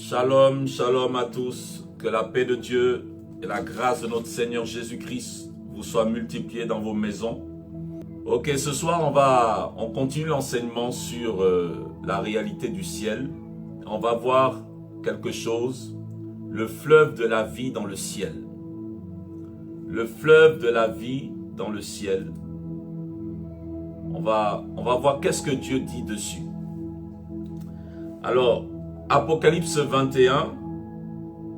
Shalom, shalom à tous. Que la paix de Dieu et la grâce de notre Seigneur Jésus-Christ vous soient multipliées dans vos maisons. Ok, ce soir, on continue l'enseignement sur la réalité du ciel. On va voir quelque chose, le fleuve de la vie dans le ciel. Le fleuve de la vie dans le ciel. On va voir qu'est-ce que Dieu dit dessus. Alors, Apocalypse 21,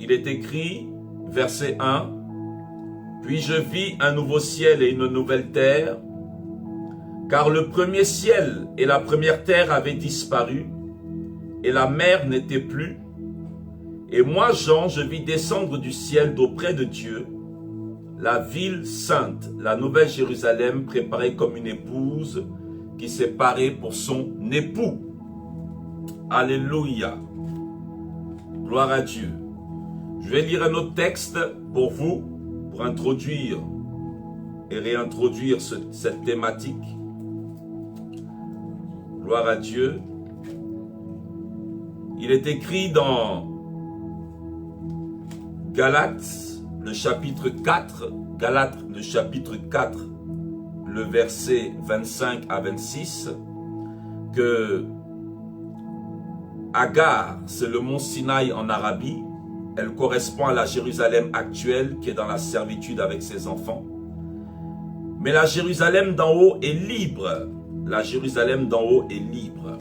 il est écrit, verset 1, « Puis je vis un nouveau ciel et une nouvelle terre, car le premier ciel et la première terre avaient disparu, et la mer n'était plus. Et moi, Jean, je vis descendre du ciel d'auprès de Dieu, la ville sainte, la nouvelle Jérusalem, préparée comme une épouse qui s'est parée pour son époux. » Alléluia. Gloire à Dieu. Je vais lire un autre texte pour vous, pour introduire et réintroduire cette thématique. Gloire à Dieu. Il est écrit dans Galates, le chapitre 4, Galates, le chapitre 4, le verset 25 à 26, que Agar, c'est le mont Sinaï en Arabie. Elle correspond à la Jérusalem actuelle qui est dans la servitude avec ses enfants. Mais la Jérusalem d'en haut est libre. La Jérusalem d'en haut est libre.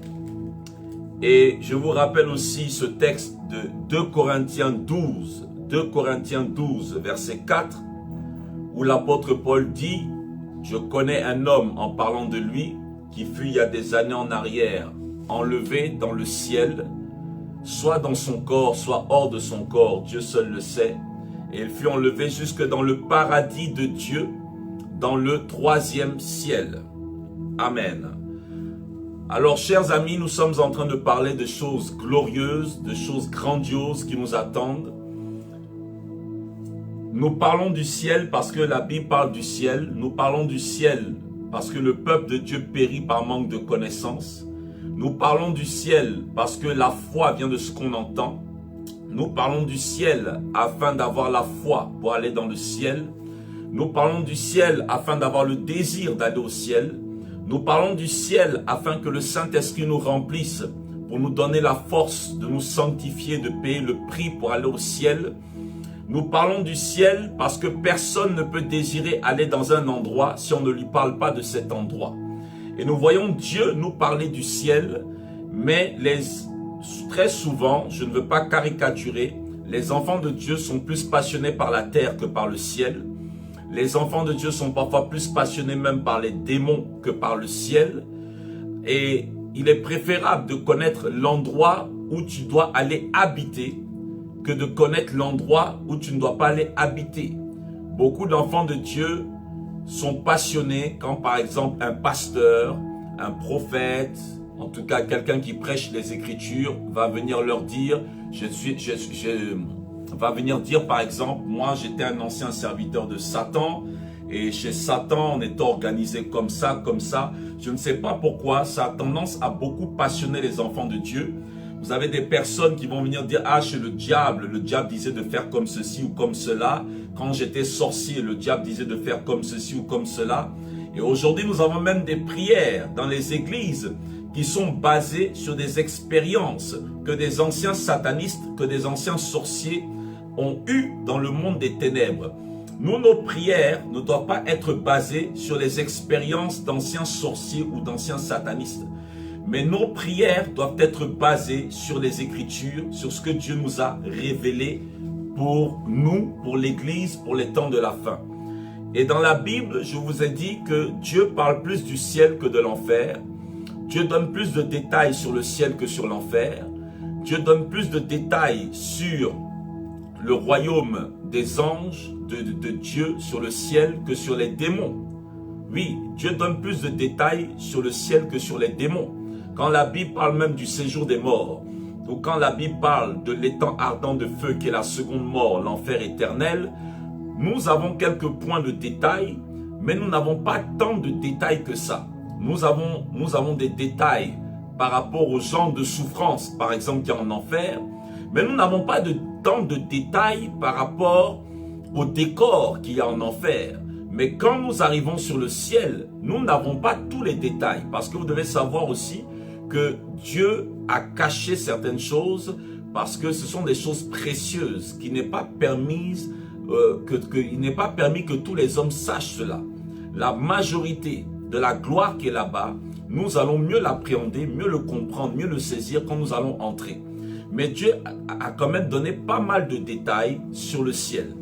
Et je vous rappelle aussi ce texte de 2 Corinthiens 12, 2 Corinthiens 12, verset 4, où l'apôtre Paul dit « Je connais un homme en parlant de lui qui fut il y a des années en arrière enlevé dans le ciel, soit dans son corps, soit hors de son corps, Dieu seul le sait. Et il fut enlevé jusque dans le paradis de Dieu, dans le 3e ciel. » Amen. Alors, chers amis, nous sommes en train de parler de choses glorieuses, de choses grandioses qui nous attendent. Nous parlons du ciel parce que la Bible parle du ciel. Nous parlons du ciel parce que le peuple de Dieu périt par manque de connaissance. Nous parlons du ciel parce que la foi vient de ce qu'on entend. Nous parlons du ciel afin d'avoir la foi pour aller dans le ciel. Nous parlons du ciel afin d'avoir le désir d'aller au ciel. Nous parlons du ciel afin que le Saint-Esprit nous remplisse pour nous donner la force de nous sanctifier, de payer le prix pour aller au ciel. Nous parlons du ciel parce que personne ne peut désirer aller dans un endroit si on ne lui parle pas de cet endroit. Et nous voyons Dieu nous parler du ciel, mais très souvent, je ne veux pas caricaturer, les enfants de Dieu sont plus passionnés par la terre que par le ciel. Les enfants de Dieu sont parfois plus passionnés même par les démons que par le ciel. Et il est préférable de connaître l'endroit où tu dois aller habiter que de connaître l'endroit où tu ne dois pas aller habiter. Beaucoup d'enfants de Dieu sont passionnés quand par exemple un pasteur, un prophète, en tout cas quelqu'un qui prêche les Écritures va venir leur dire, va venir dire par exemple, moi j'étais un ancien serviteur de Satan et chez Satan on est organisé comme ça, comme ça. Je ne sais pas pourquoi ça a tendance à beaucoup passionner les enfants de Dieu. Vous avez des personnes qui vont venir dire « Ah, chez le diable disait de faire comme ceci ou comme cela. Quand j'étais sorcier, le diable disait de faire comme ceci ou comme cela. » Et aujourd'hui, nous avons même des prières dans les églises qui sont basées sur des expériences que des anciens satanistes, que des anciens sorciers ont eues dans le monde des ténèbres. Nous, nos prières ne doivent pas être basées sur les expériences d'anciens sorciers ou d'anciens satanistes. Mais nos prières doivent être basées sur les Écritures, sur ce que Dieu nous a révélé pour nous, pour l'Église, pour les temps de la fin. Et dans la Bible, je vous ai dit que Dieu parle plus du ciel que de l'enfer. Dieu donne plus de détails sur le ciel que sur l'enfer. Dieu donne plus de détails sur le royaume des anges de Dieu, sur le ciel, que sur les démons. Oui, Dieu donne plus de détails sur le ciel que sur les démons. Quand la Bible parle même du séjour des morts, ou quand la Bible parle de l'étang ardent de feu qui est la seconde mort, l'enfer éternel, nous avons quelques points de détail, mais nous n'avons pas tant de détails que ça. Nous avons des détails par rapport au genre de souffrance, par exemple, qu'il y a en enfer, Mais nous n'avons pas tant de détails par rapport au décor qu'il y a en enfer. Mais quand nous arrivons sur le ciel, nous n'avons pas tous les détails. Parce que vous devez savoir aussi que Dieu a caché certaines choses parce que ce sont des choses précieuses qui n'est pas permise, il n'est pas permis que tous les hommes sachent cela. La majorité de la gloire qui est là-bas, nous allons mieux l'appréhender, mieux le comprendre, mieux le saisir quand nous allons entrer. Mais Dieu a quand même donné pas mal de détails sur le ciel.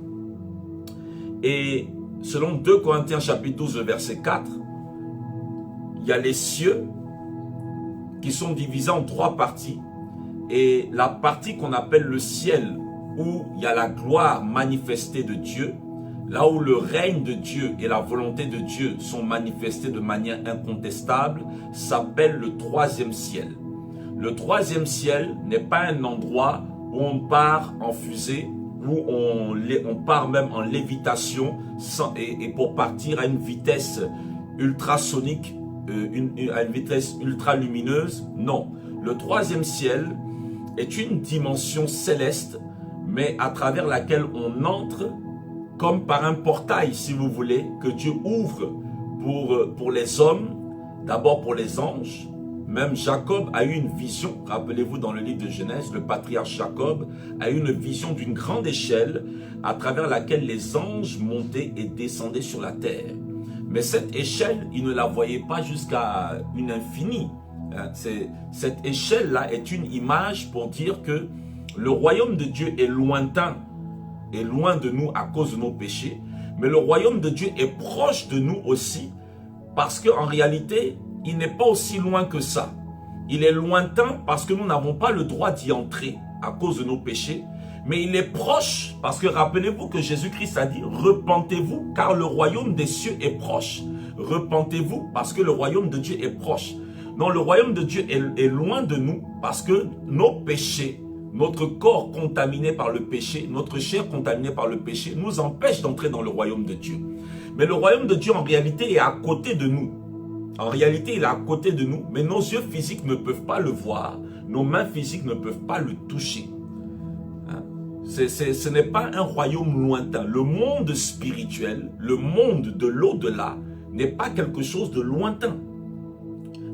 Et selon 2 Corinthiens chapitre 12, verset 4, il y a les cieux qui sont divisés en 3 parties. Et la partie qu'on appelle le ciel, où il y a la gloire manifestée de Dieu, là où le règne de Dieu et la volonté de Dieu sont manifestés de manière incontestable, s'appelle le 3e ciel. Le 3e ciel n'est pas un endroit où on part en fusée, où on part même en lévitation et pour partir à une vitesse ultrasonique, à une vitesse ultra lumineuse. Non, le 3e ciel est une dimension céleste, mais à travers laquelle on entre comme par un portail, si vous voulez, que Dieu ouvre pour les hommes, d'abord pour les anges. Même Jacob a eu une vision, rappelez-vous dans le livre de Genèse, le patriarche Jacob a eu une vision d'une grande échelle à travers laquelle les anges montaient et descendaient sur la terre. Mais cette échelle, il ne la voyait pas jusqu'à une infinie. Cette échelle-là est une image pour dire que le royaume de Dieu est lointain, est loin de nous à cause de nos péchés, mais le royaume de Dieu est proche de nous aussi parce qu'en réalité, il n'est pas aussi loin que ça. Il est lointain parce que nous n'avons pas le droit d'y entrer à cause de nos péchés. Mais il est proche parce que rappelez-vous que Jésus-Christ a dit « Repentez-vous car le royaume des cieux est proche. » Repentez-vous parce que le royaume de Dieu est proche. Non, le royaume de Dieu est loin de nous parce que nos péchés, notre corps contaminé par le péché, notre chair contaminée par le péché nous empêchent d'entrer dans le royaume de Dieu. Mais le royaume de Dieu en réalité est à côté de nous. En réalité, il est à côté de nous, mais nos yeux physiques ne peuvent pas le voir. Nos mains physiques ne peuvent pas le toucher. Ce n'est pas un royaume lointain. Le monde spirituel, le monde de l'au-delà, n'est pas quelque chose de lointain.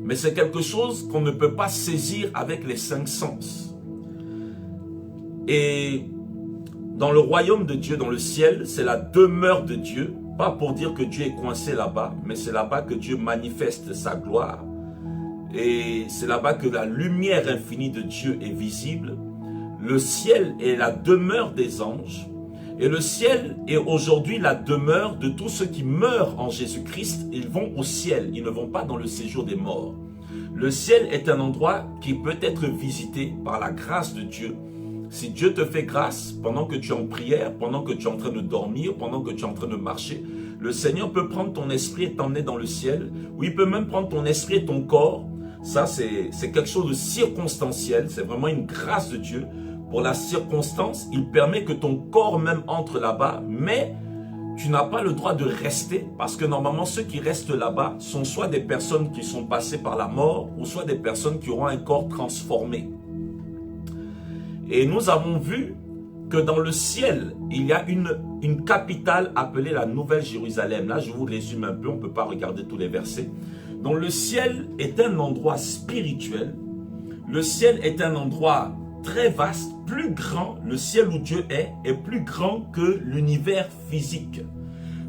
Mais c'est quelque chose qu'on ne peut pas saisir avec les 5 sens. Et dans le royaume de Dieu, dans le ciel, c'est la demeure de Dieu. Pas pour dire que Dieu est coincé là-bas, mais c'est là-bas que Dieu manifeste sa gloire. Et c'est là-bas que la lumière infinie de Dieu est visible. Le ciel est la demeure des anges. Et le ciel est aujourd'hui la demeure de tous ceux qui meurent en Jésus-Christ. Ils vont au ciel, ils ne vont pas dans le séjour des morts. Le ciel est un endroit qui peut être visité par la grâce de Dieu. Si Dieu te fait grâce, pendant que tu es en prière, pendant que tu es en train de dormir, pendant que tu es en train de marcher, le Seigneur peut prendre ton esprit et t'emmener dans le ciel, ou il peut même prendre ton esprit et ton corps. Ça, c'est quelque chose de circonstanciel, c'est vraiment une grâce de Dieu. Pour la circonstance, il permet que ton corps même entre là-bas, mais tu n'as pas le droit de rester, parce que normalement, ceux qui restent là-bas sont soit des personnes qui sont passées par la mort, ou soit des personnes qui auront un corps transformé. Et nous avons vu que dans le ciel, il y a une capitale appelée la Nouvelle Jérusalem. Là, je vous résume un peu, on ne peut pas regarder tous les versets. Donc le ciel est un endroit spirituel. Le ciel est un endroit très vaste, plus grand. Le ciel où Dieu est plus grand que l'univers physique.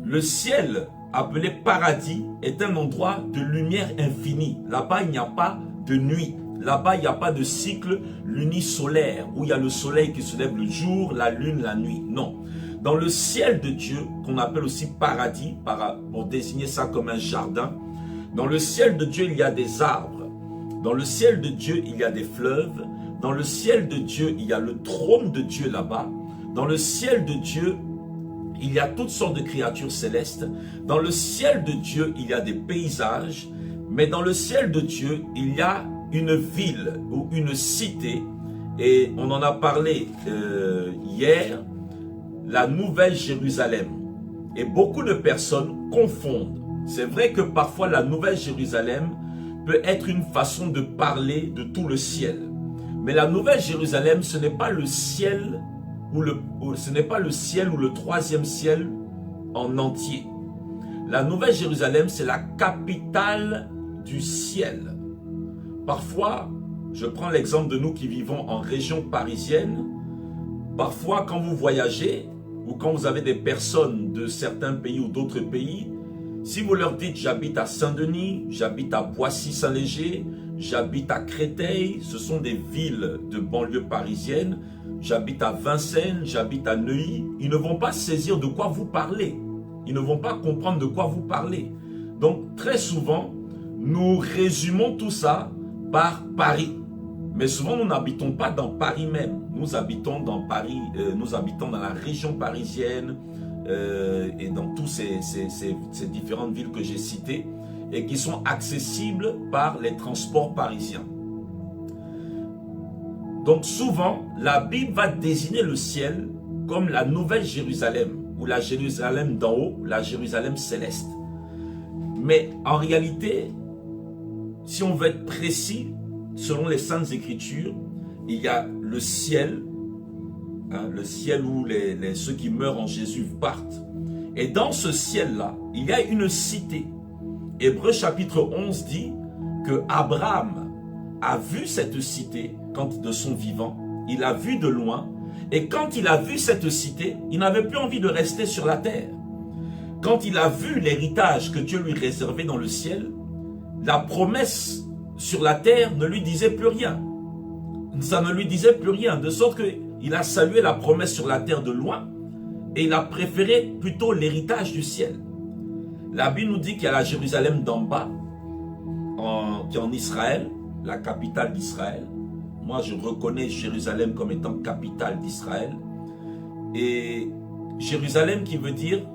Le ciel, appelé paradis, est un endroit de lumière infinie. Là-bas, il n'y a pas de nuit. Là-bas, il n'y a pas de cycle lunisolaire où il y a le soleil qui se lève le jour, la lune, la nuit. Non. Dans le ciel de Dieu, qu'on appelle aussi paradis, pour désigner ça comme un jardin, dans le ciel de Dieu, il y a des arbres. Dans le ciel de Dieu, il y a des fleuves. Dans le ciel de Dieu, il y a le trône de Dieu là-bas. Dans le ciel de Dieu, il y a toutes sortes de créatures célestes. Dans le ciel de Dieu, il y a des paysages. Mais dans le ciel de Dieu, il y a une ville ou une cité, et on en a parlé hier, la Nouvelle Jérusalem. Et beaucoup de personnes confondent. C'est vrai que parfois la Nouvelle Jérusalem peut être une façon de parler de tout le ciel. Mais la nouvelle Jérusalem, ce n'est pas le ciel ce n'est pas le ciel ou le troisième ciel en entier. La nouvelle Jérusalem, c'est la capitale du ciel. Parfois, je prends l'exemple de nous qui vivons en région parisienne. Parfois, quand vous voyagez ou quand vous avez des personnes de certains pays ou d'autres pays, si vous leur dites j'habite à Saint-Denis, j'habite à Boissy-Saint-Léger, j'habite à Créteil, ce sont des villes de banlieue parisienne, j'habite à Vincennes, j'habite à Neuilly, ils ne vont pas saisir de quoi vous parlez. Ils ne vont pas comprendre de quoi vous parlez. Donc très souvent, nous résumons tout ça par Paris. Mais souvent, nous n'habitons pas dans Paris même. Nous habitons dans Paris, nous habitons dans la région parisienne et dans toutes ces différentes villes que j'ai citées et qui sont accessibles par les transports parisiens. Donc souvent, la Bible va désigner le ciel comme la nouvelle Jérusalem ou la Jérusalem d'en haut, la Jérusalem céleste. Mais en réalité, si on veut être précis, selon les Saintes Écritures, il y a le ciel où ceux qui meurent en Jésus partent. Et dans ce ciel-là, il y a une cité. Hébreux chapitre 11 dit que Abraham a vu cette cité quand de son vivant. Il a vu de loin. Et quand il a vu cette cité, il n'avait plus envie de rester sur la terre. Quand il a vu l'héritage que Dieu lui réservait dans le ciel, la promesse sur la terre ne lui disait plus rien. Ça ne lui disait plus rien, de sorte qu'il a salué la promesse sur la terre de loin et il a préféré plutôt l'héritage du ciel. La Bible nous dit qu'il y a la Jérusalem d'en bas, qui est en Israël, la capitale d'Israël. Moi, je reconnais Jérusalem comme étant capitale d'Israël. Et Jérusalem qui veut dire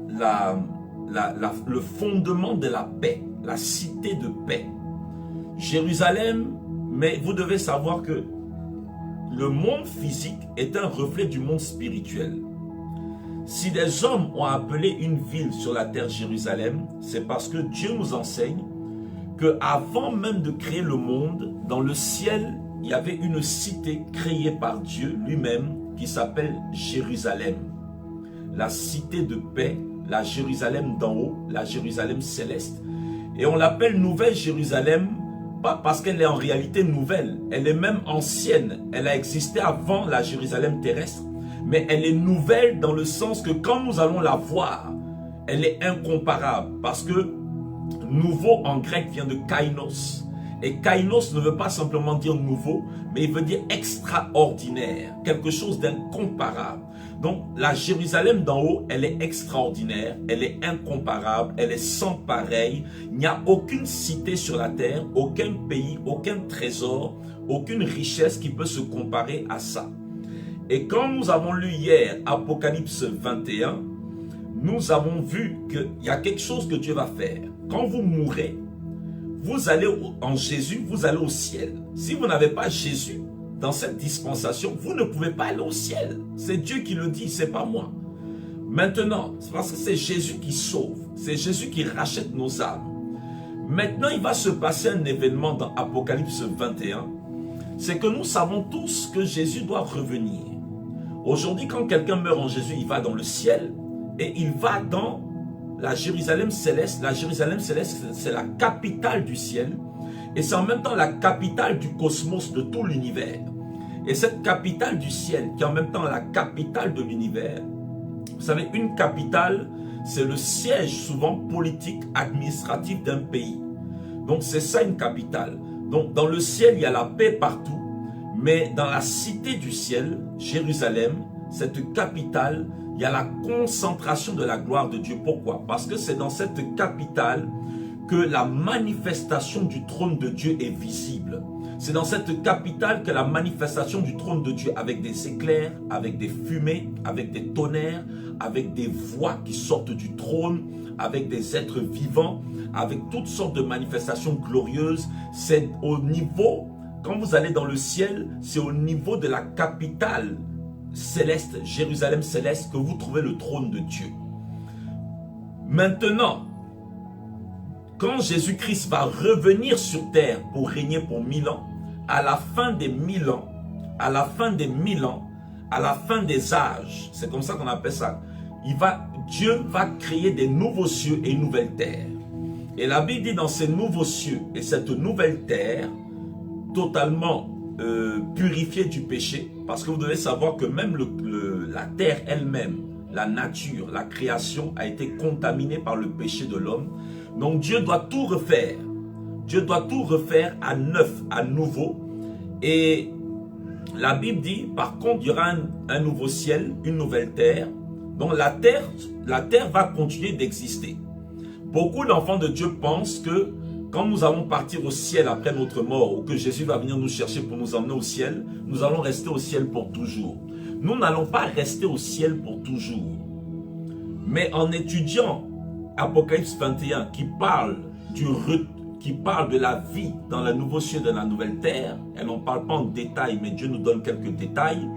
le fondement de la paix, la cité de paix. Jérusalem, mais vous devez savoir que le monde physique est un reflet du monde spirituel. Si des hommes ont appelé une ville sur la terre Jérusalem, c'est parce que Dieu nous enseigne qu'avant même de créer le monde, dans le ciel, il y avait une cité créée par Dieu lui-même qui s'appelle Jérusalem. La cité de paix, la Jérusalem d'en haut, la Jérusalem céleste. Et on l'appelle Nouvelle Jérusalem, pas parce qu'elle est en réalité nouvelle, elle est même ancienne, elle a existé avant la Jérusalem terrestre, mais elle est nouvelle dans le sens que quand nous allons la voir, elle est incomparable, parce que nouveau en grec vient de kainos, et kainos ne veut pas simplement dire nouveau, mais il veut dire extraordinaire, quelque chose d'incomparable. Donc la Jérusalem d'en haut, elle est extraordinaire, elle est incomparable, elle est sans pareil. Il n'y a aucune cité sur la terre, aucun pays, aucun trésor, aucune richesse qui peut se comparer à ça. Et quand nous avons lu hier Apocalypse 21, nous avons vu qu'il y a quelque chose que Dieu va faire. Quand vous mourrez, vous allez en Jésus, vous allez au ciel. Si vous n'avez pas Jésus dans cette dispensation, vous ne pouvez pas aller au ciel. C'est Dieu qui le dit, c'est pas moi. Maintenant, c'est parce que c'est Jésus qui sauve. C'est Jésus qui rachète nos âmes. Maintenant, il va se passer un événement dans Apocalypse 21. C'est que nous savons tous que Jésus doit revenir. Aujourd'hui, quand quelqu'un meurt en Jésus, il va dans le ciel et il va dans la Jérusalem céleste. La Jérusalem céleste, c'est la capitale du ciel. Et c'est en même temps la capitale du cosmos, de tout l'univers. Et cette capitale du ciel, qui est en même temps la capitale de l'univers, vous savez, une capitale, c'est le siège souvent politique, administratif d'un pays. Donc c'est ça une capitale. Donc dans le ciel, il y a la paix partout. Mais dans la cité du ciel, Jérusalem, cette capitale, il y a la concentration de la gloire de Dieu. Pourquoi? Parce que c'est dans cette capitale que la manifestation du trône de Dieu est visible. C'est dans cette capitale que la manifestation du trône de Dieu, avec des éclairs, avec des fumées, avec des tonnerres, avec des voix qui sortent du trône, avec des êtres vivants, avec toutes sortes de manifestations glorieuses, c'est au niveau, quand vous allez dans le ciel, c'est au niveau de la capitale céleste, Jérusalem céleste, que vous trouvez le trône de Dieu. Maintenant, quand Jésus-Christ va revenir sur terre pour régner pour 1000 ans, à la fin des 1000 ans, à la fin des 1000 ans, à la fin des âges, c'est comme ça qu'on appelle ça, Dieu va créer des nouveaux cieux et une nouvelle terre. Et la Bible dit dans ces nouveaux cieux et cette nouvelle terre, totalement purifiée du péché, parce que vous devez savoir que même la terre elle-même, la nature, la création a été contaminée par le péché de l'homme. Donc Dieu doit tout refaire. Dieu doit tout refaire à neuf, à nouveau. Et la Bible dit, par contre, il y aura un nouveau ciel, une nouvelle terre. Donc la terre va continuer d'exister. Beaucoup d'enfants de Dieu pensent que quand nous allons partir au ciel après notre mort, ou que Jésus va venir nous chercher pour nous emmener au ciel, nous allons rester au ciel pour toujours. Nous n'allons pas rester au ciel pour toujours. Mais en étudiant Apocalypse 21 qui parle de la vie dans le nouveau ciel et dans la nouvelle terre, elle n'en parle pas en détail, mais Dieu nous donne quelques détails,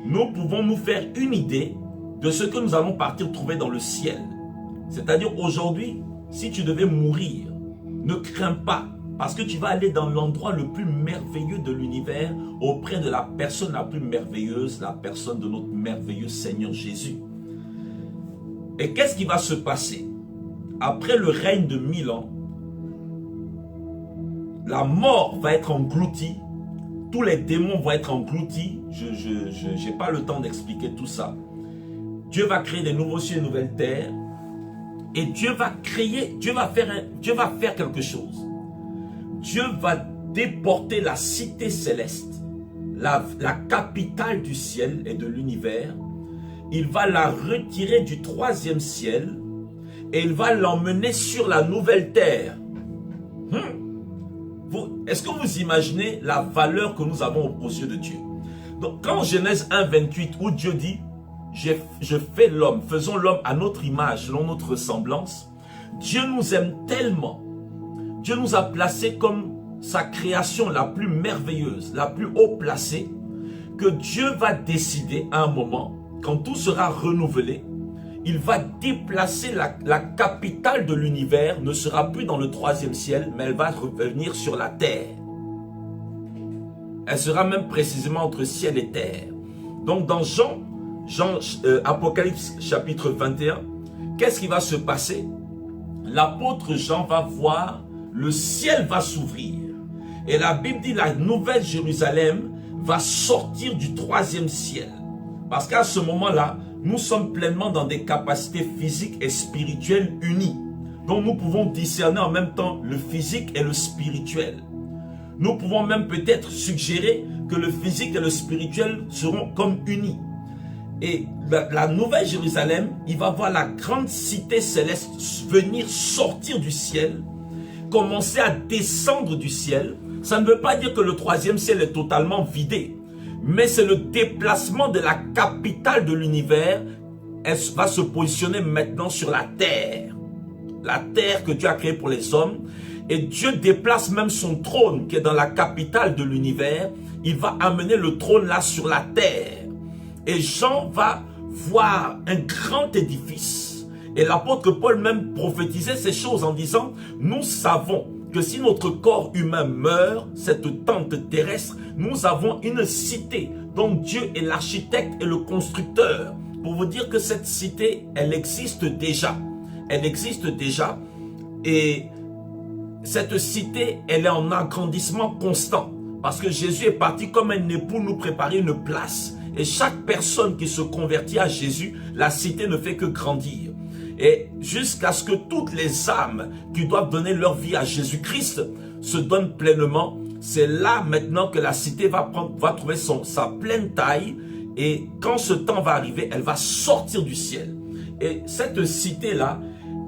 nous pouvons nous faire une idée de ce que nous allons partir trouver dans le ciel. C'est-à-dire aujourd'hui, si tu devais mourir, ne crains pas, parce que tu vas aller dans l'endroit le plus merveilleux de l'univers, auprès de la personne la plus merveilleuse, la personne de notre merveilleux Seigneur Jésus. Et qu'est-ce qui va se passer? Après le règne de 1000 ans, la mort va être engloutie, tous les démons vont être engloutis, je n'ai pas le temps d'expliquer tout ça. Dieu va créer des nouveaux cieux et de nouvelles terres, et Dieu va faire quelque chose. Dieu va déporter la cité céleste, la capitale du ciel et de l'univers. Il va la retirer du troisième ciel et il va l'emmener sur la nouvelle terre. Est-ce que vous imaginez la valeur que nous avons aux yeux de Dieu? Donc quand Genèse 1, 28, où Dieu dit je fais l'homme, faisons l'homme à notre image, selon notre ressemblance. Dieu nous aime tellement. Dieu nous a placés comme sa création la plus merveilleuse, la plus haut placée, que Dieu va décider à un moment, quand tout sera renouvelé, il va déplacer la capitale de l'univers, ne sera plus dans le troisième ciel, mais elle va revenir sur la terre. Elle sera même précisément entre ciel et terre. Donc dans Apocalypse chapitre 21, qu'est-ce qui va se passer? L'apôtre Jean va voir, le ciel va s'ouvrir. Et la Bible dit la nouvelle Jérusalem va sortir du troisième ciel. Parce qu'à ce moment-là, nous sommes pleinement dans des capacités physiques et spirituelles unies. Donc nous pouvons discerner en même temps le physique et le spirituel. Nous pouvons même peut-être suggérer que le physique et le spirituel seront comme unis. Et la nouvelle Jérusalem, il va voir la grande cité céleste venir sortir du ciel, commencer à descendre du ciel. Ça ne veut pas dire que le troisième ciel est totalement vidé, mais c'est le déplacement de la capitale de l'univers. Elle va se positionner maintenant sur la terre que Dieu a créée pour les hommes. Et Dieu déplace même son trône qui est dans la capitale de l'univers. Il va amener le trône là sur la terre. Et Jean va voir un grand édifice. Et l'apôtre Paul même prophétisait ces choses en disant, nous savons que si notre corps humain meurt, cette tente terrestre, nous avons une cité dont Dieu est l'architecte et le constructeur. Pour vous dire que cette cité, elle existe déjà. Elle existe déjà. Et cette cité, elle est en agrandissement constant. Parce que Jésus est parti comme un époux nous préparer une place. Et chaque personne qui se convertit à Jésus, la cité ne fait que grandir. Et jusqu'à ce que toutes les âmes qui doivent donner leur vie à Jésus-Christ se donnent pleinement, c'est là maintenant que la cité va trouver sa pleine taille. Et quand ce temps va arriver, elle va sortir du ciel. Et cette cité-là,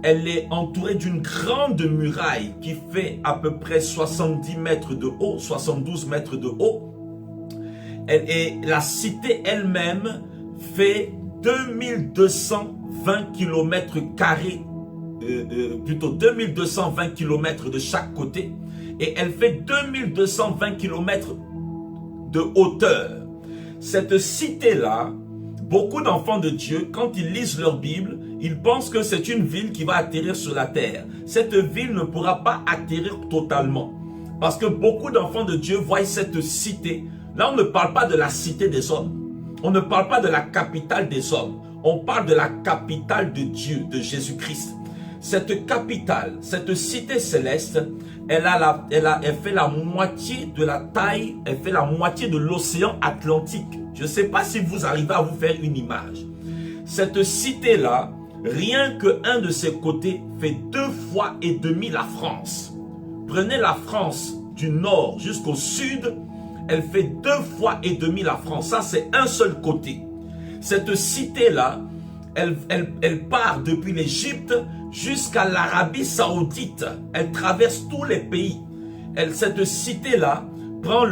elle est entourée d'une grande muraille qui fait à peu près 70 mètres de haut, 72 mètres de haut. Et la cité elle-même fait 2220 km carrés, plutôt 2220 km de chaque côté. Et elle fait 2220 km de hauteur. Cette cité-là, beaucoup d'enfants de Dieu, quand ils lisent leur Bible, ils pensent que c'est une ville qui va atterrir sur la terre. Cette ville ne pourra pas atterrir totalement. Parce que beaucoup d'enfants de Dieu voient cette cité. Là, on ne parle pas de la cité des hommes. On ne parle pas de la capitale des hommes. On parle de la capitale de Dieu, de Jésus-Christ. Cette capitale, cette cité céleste, elle fait la moitié de la taille, elle fait la moitié de l'océan Atlantique. Je ne sais pas si vous arrivez à vous faire une image. Cette cité-là, rien qu'un de ses côtés fait 2,5 fois la France. Prenez la France du nord jusqu'au sud, elle fait 2,5 fois la France. Ça, c'est un seul côté. Cette cité-là, elle part depuis l'Égypte jusqu'à l'Arabie Saoudite. Elle traverse tous les pays. Cette cité-là prend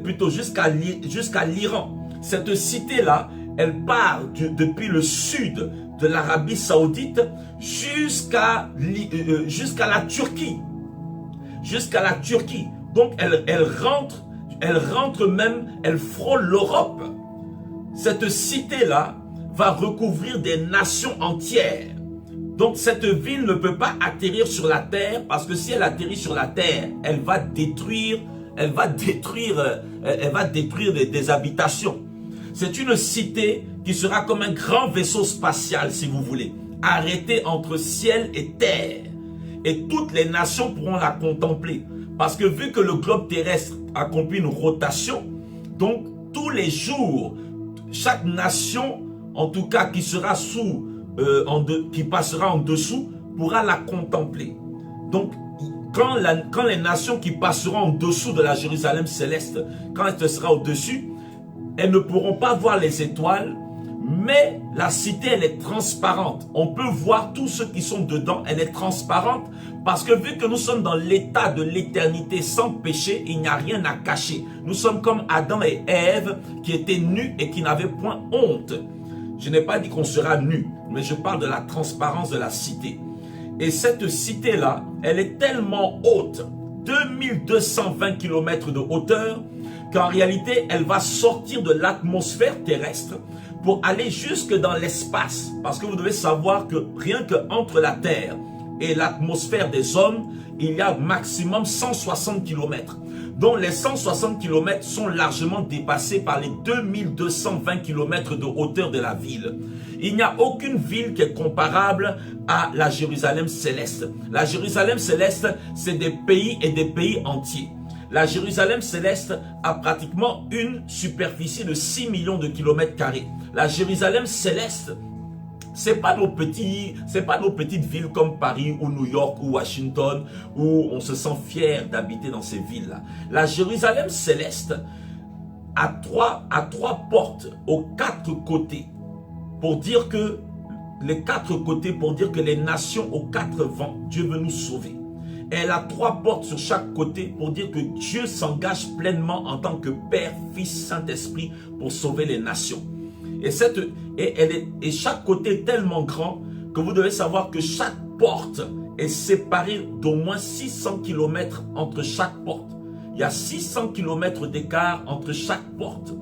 plutôt jusqu'à l'Iran. Cette cité-là, elle part depuis le sud de l'Arabie Saoudite jusqu'à la Turquie. Jusqu'à la Turquie. Donc, elle rentre même, elle frôle l'Europe. Cette cité-là va recouvrir des nations entières. Donc, cette ville ne peut pas atterrir sur la terre, parce que si elle atterrit sur la terre, elle va détruire des habitations. C'est une cité qui sera comme un grand vaisseau spatial, si vous voulez, arrêté entre ciel et terre. Et toutes les nations pourront la contempler. Parce que vu que le globe terrestre accomplit une rotation, donc tous les jours, chaque nation, en tout cas qui sera qui passera en dessous, pourra la contempler. Donc, quand les nations qui passeront en dessous de la Jérusalem céleste, quand elle sera au-dessus, elles ne pourront pas voir les étoiles, mais la cité, elle est transparente. On peut voir tous ceux qui sont dedans, elle est transparente, parce que vu que nous sommes dans l'état de l'éternité sans péché, il n'y a rien à cacher. Nous sommes comme Adam et Ève qui étaient nus et qui n'avaient point honte. Je n'ai pas dit qu'on sera nus, mais je parle de la transparence de la cité. Et cette cité-là, elle est tellement haute, 2220 km de hauteur, qu'en réalité, elle va sortir de l'atmosphère terrestre pour aller jusque dans l'espace. Parce que vous devez savoir que rien qu'entre la Terre et l'atmosphère des hommes, il y a maximum 160 km. dont les 160 km sont largement dépassés par les 2220 km de hauteur de la ville. Il n'y a aucune ville qui est comparable à la Jérusalem céleste. La Jérusalem céleste, c'est des pays et des pays entiers. La Jérusalem céleste a pratiquement une superficie de 6 millions de kilomètres carrés. La Jérusalem céleste, c'est pas nos petites villes comme Paris ou New York ou Washington où on se sent fier d'habiter dans ces villes-là. La Jérusalem céleste a trois portes aux 4 côtés pour dire que les nations aux 4 vents, Dieu veut nous sauver. Elle a 3 portes sur chaque côté pour dire que Dieu s'engage pleinement en tant que Père, Fils, Saint-Esprit pour sauver les nations. Et chaque côté est tellement grand que vous devez savoir que chaque porte est séparée d'au moins 600 km entre chaque porte. Il y a 600 km d'écart entre chaque porte.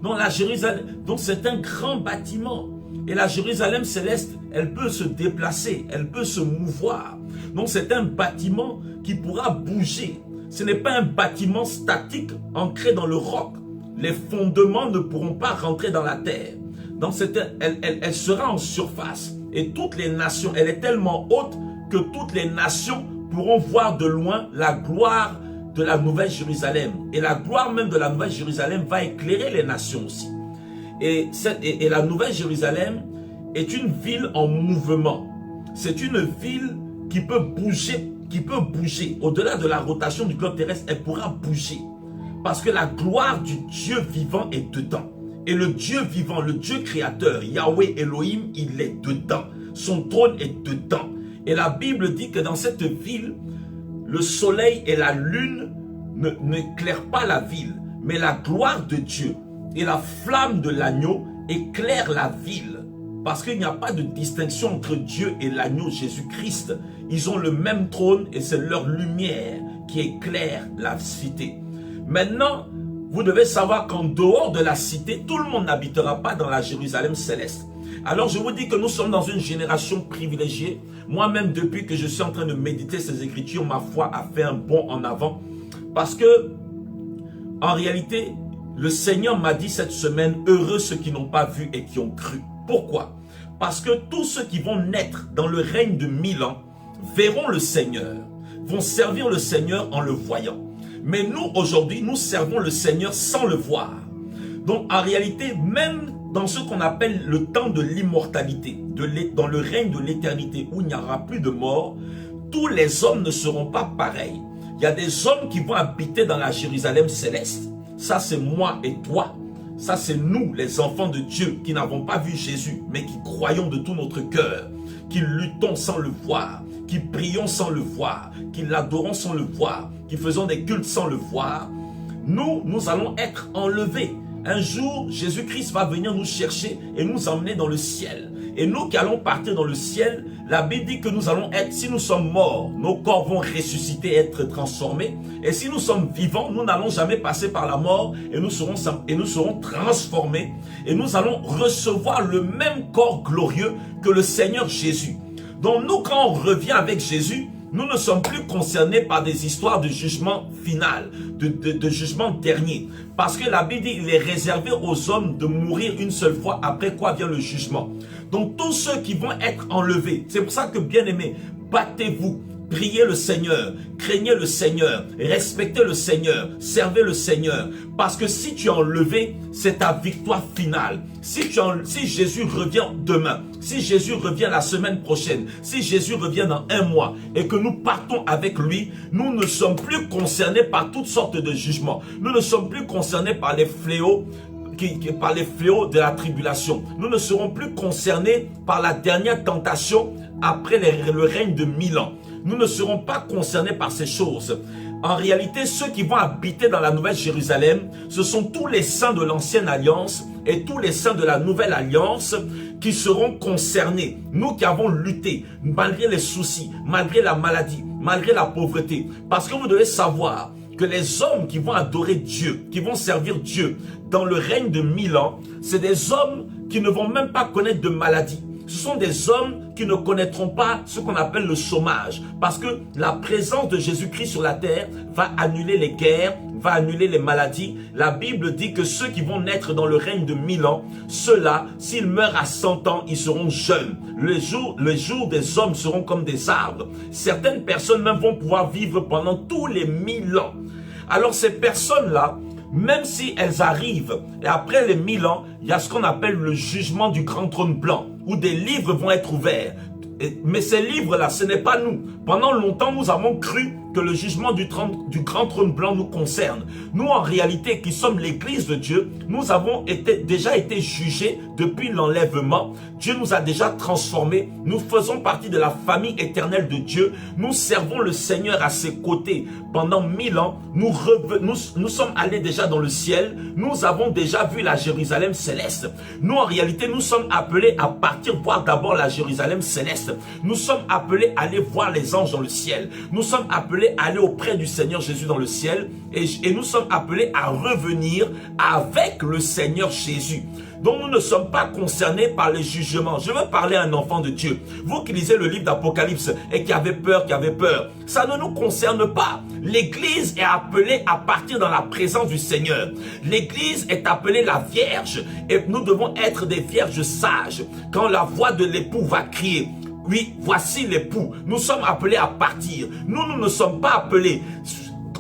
Donc c'est un grand bâtiment. Et la Jérusalem céleste, elle peut se déplacer, elle peut se mouvoir. Donc c'est un bâtiment qui pourra bouger. Ce n'est pas un bâtiment statique ancré dans le roc. Les fondements ne pourront pas rentrer dans la terre. Donc elle sera en surface. Et toutes les nations, elle est tellement haute que toutes les nations pourront voir de loin la gloire de la Nouvelle Jérusalem. Et la gloire même de la Nouvelle Jérusalem va éclairer les nations aussi. Et la Nouvelle Jérusalem est une ville en mouvement. C'est une ville qui peut bouger. Au-delà de la rotation du globe terrestre, elle pourra bouger. Parce que la gloire du Dieu vivant est dedans. Et le Dieu vivant, le Dieu créateur, Yahweh Elohim, il est dedans. Son trône est dedans. Et la Bible dit que dans cette ville, le soleil et la lune n'éclairent pas la ville. Mais la gloire de Dieu et la flamme de l'agneau éclairent la ville. Parce qu'il n'y a pas de distinction entre Dieu et l'agneau Jésus-Christ. Ils ont le même trône et c'est leur lumière qui éclaire la cité. Maintenant, vous devez savoir qu'en dehors de la cité, tout le monde n'habitera pas dans la Jérusalem céleste. Alors je vous dis que nous sommes dans une génération privilégiée. Moi-même, depuis que je suis en train de méditer ces écritures, ma foi a fait un bond en avant. Parce que, en réalité, le Seigneur m'a dit cette semaine, heureux ceux qui n'ont pas vu et qui ont cru. Pourquoi? Parce que tous ceux qui vont naître dans le règne de 1000 ans verront le Seigneur, vont servir le Seigneur en le voyant. Mais nous, aujourd'hui, nous servons le Seigneur sans le voir. Donc, en réalité, même dans ce qu'on appelle le temps de l'immortalité, dans le règne de l'éternité, où il n'y aura plus de mort, tous les hommes ne seront pas pareils. Il y a des hommes qui vont habiter dans la Jérusalem céleste. Ça, c'est moi et toi. Ça, c'est nous, les enfants de Dieu, qui n'avons pas vu Jésus, mais qui croyons de tout notre cœur, qui luttons sans le voir, qui prions sans le voir, qui l'adorons sans le voir, qui faisons des cultes sans le voir. Nous allons être enlevés. Un jour, Jésus-Christ va venir nous chercher et nous emmener dans le ciel. Et nous qui allons partir dans le ciel, la Bible dit que nous allons être, si nous sommes morts, nos corps vont ressusciter, être transformés. Et si nous sommes vivants, nous n'allons jamais passer par la mort et nous serons transformés. Et nous allons recevoir le même corps glorieux que le Seigneur Jésus. Donc nous, quand on revient avec Jésus, nous ne sommes plus concernés par des histoires de jugement final, de jugement dernier. Parce que la Bible dit qu'il est réservé aux hommes de mourir une seule fois, après quoi vient le jugement. Donc tous ceux qui vont être enlevés, c'est pour ça que bien aimés, battez-vous, priez le Seigneur, craignez le Seigneur, respectez le Seigneur, servez le Seigneur. Parce que si tu es enlevé, c'est ta victoire finale. Si Jésus revient demain, si Jésus revient la semaine prochaine, si Jésus revient dans un mois et que nous partons avec lui, nous ne sommes plus concernés par toutes sortes de jugements. Nous ne sommes plus concernés par les fléaux de la tribulation. Nous ne serons plus concernés par la dernière tentation après le règne de 1000 ans. Nous ne serons pas concernés par ces choses. En réalité, ceux qui vont habiter dans la Nouvelle Jérusalem, ce sont tous les saints de l'Ancienne Alliance et tous les saints de la Nouvelle Alliance qui seront concernés. Nous qui avons lutté, malgré les soucis, malgré la maladie, malgré la pauvreté. Parce que vous devez savoir que les hommes qui vont adorer Dieu, qui vont servir Dieu dans le règne de 1000 ans, c'est des hommes qui ne vont même pas connaître de maladie. Ce sont des hommes qui ne connaîtront pas ce qu'on appelle le chômage. Parce que la présence de Jésus-Christ sur la terre va annuler les guerres, va annuler les maladies. La Bible dit que ceux qui vont naître dans le règne de 1000 ans, ceux-là, s'ils meurent à 100 ans, ils seront jeunes. Les jours des hommes seront comme des arbres. Certaines personnes même vont pouvoir vivre pendant tous les 1000 ans. Alors ces personnes-là, même si elles arrivent, et après les 1000 ans, il y a ce qu'on appelle le jugement du grand trône blanc, où des livres vont être ouverts. Mais ces livres-là, ce n'est pas nous. Pendant longtemps, nous avons cru que le jugement du grand trône blanc nous concerne. Nous, en réalité, qui sommes l'église de Dieu, nous avons déjà été jugés depuis l'enlèvement. Dieu nous a déjà transformés. Nous faisons partie de la famille éternelle de Dieu. Nous servons le Seigneur à ses côtés pendant 1000 ans. Nous sommes allés déjà dans le ciel. Nous avons déjà vu la Jérusalem céleste. Nous, en réalité, nous sommes appelés à partir voir d'abord la Jérusalem céleste. Nous sommes appelés à aller voir les anges dans le ciel. Nous sommes appelés à aller auprès du Seigneur Jésus dans le ciel. Et nous sommes appelés à revenir avec le Seigneur Jésus. Donc nous ne sommes pas concernés par les jugements. Je veux parler à un enfant de Dieu. Vous qui lisez le livre d'Apocalypse et qui avez peur, ça ne nous concerne pas. L'église est appelée à partir dans la présence du Seigneur. L'église est appelée la Vierge et nous devons être des vierges sages. Quand la voix de l'époux va crier, oui, voici l'époux. Nous sommes appelés à partir. Nous ne sommes pas appelés.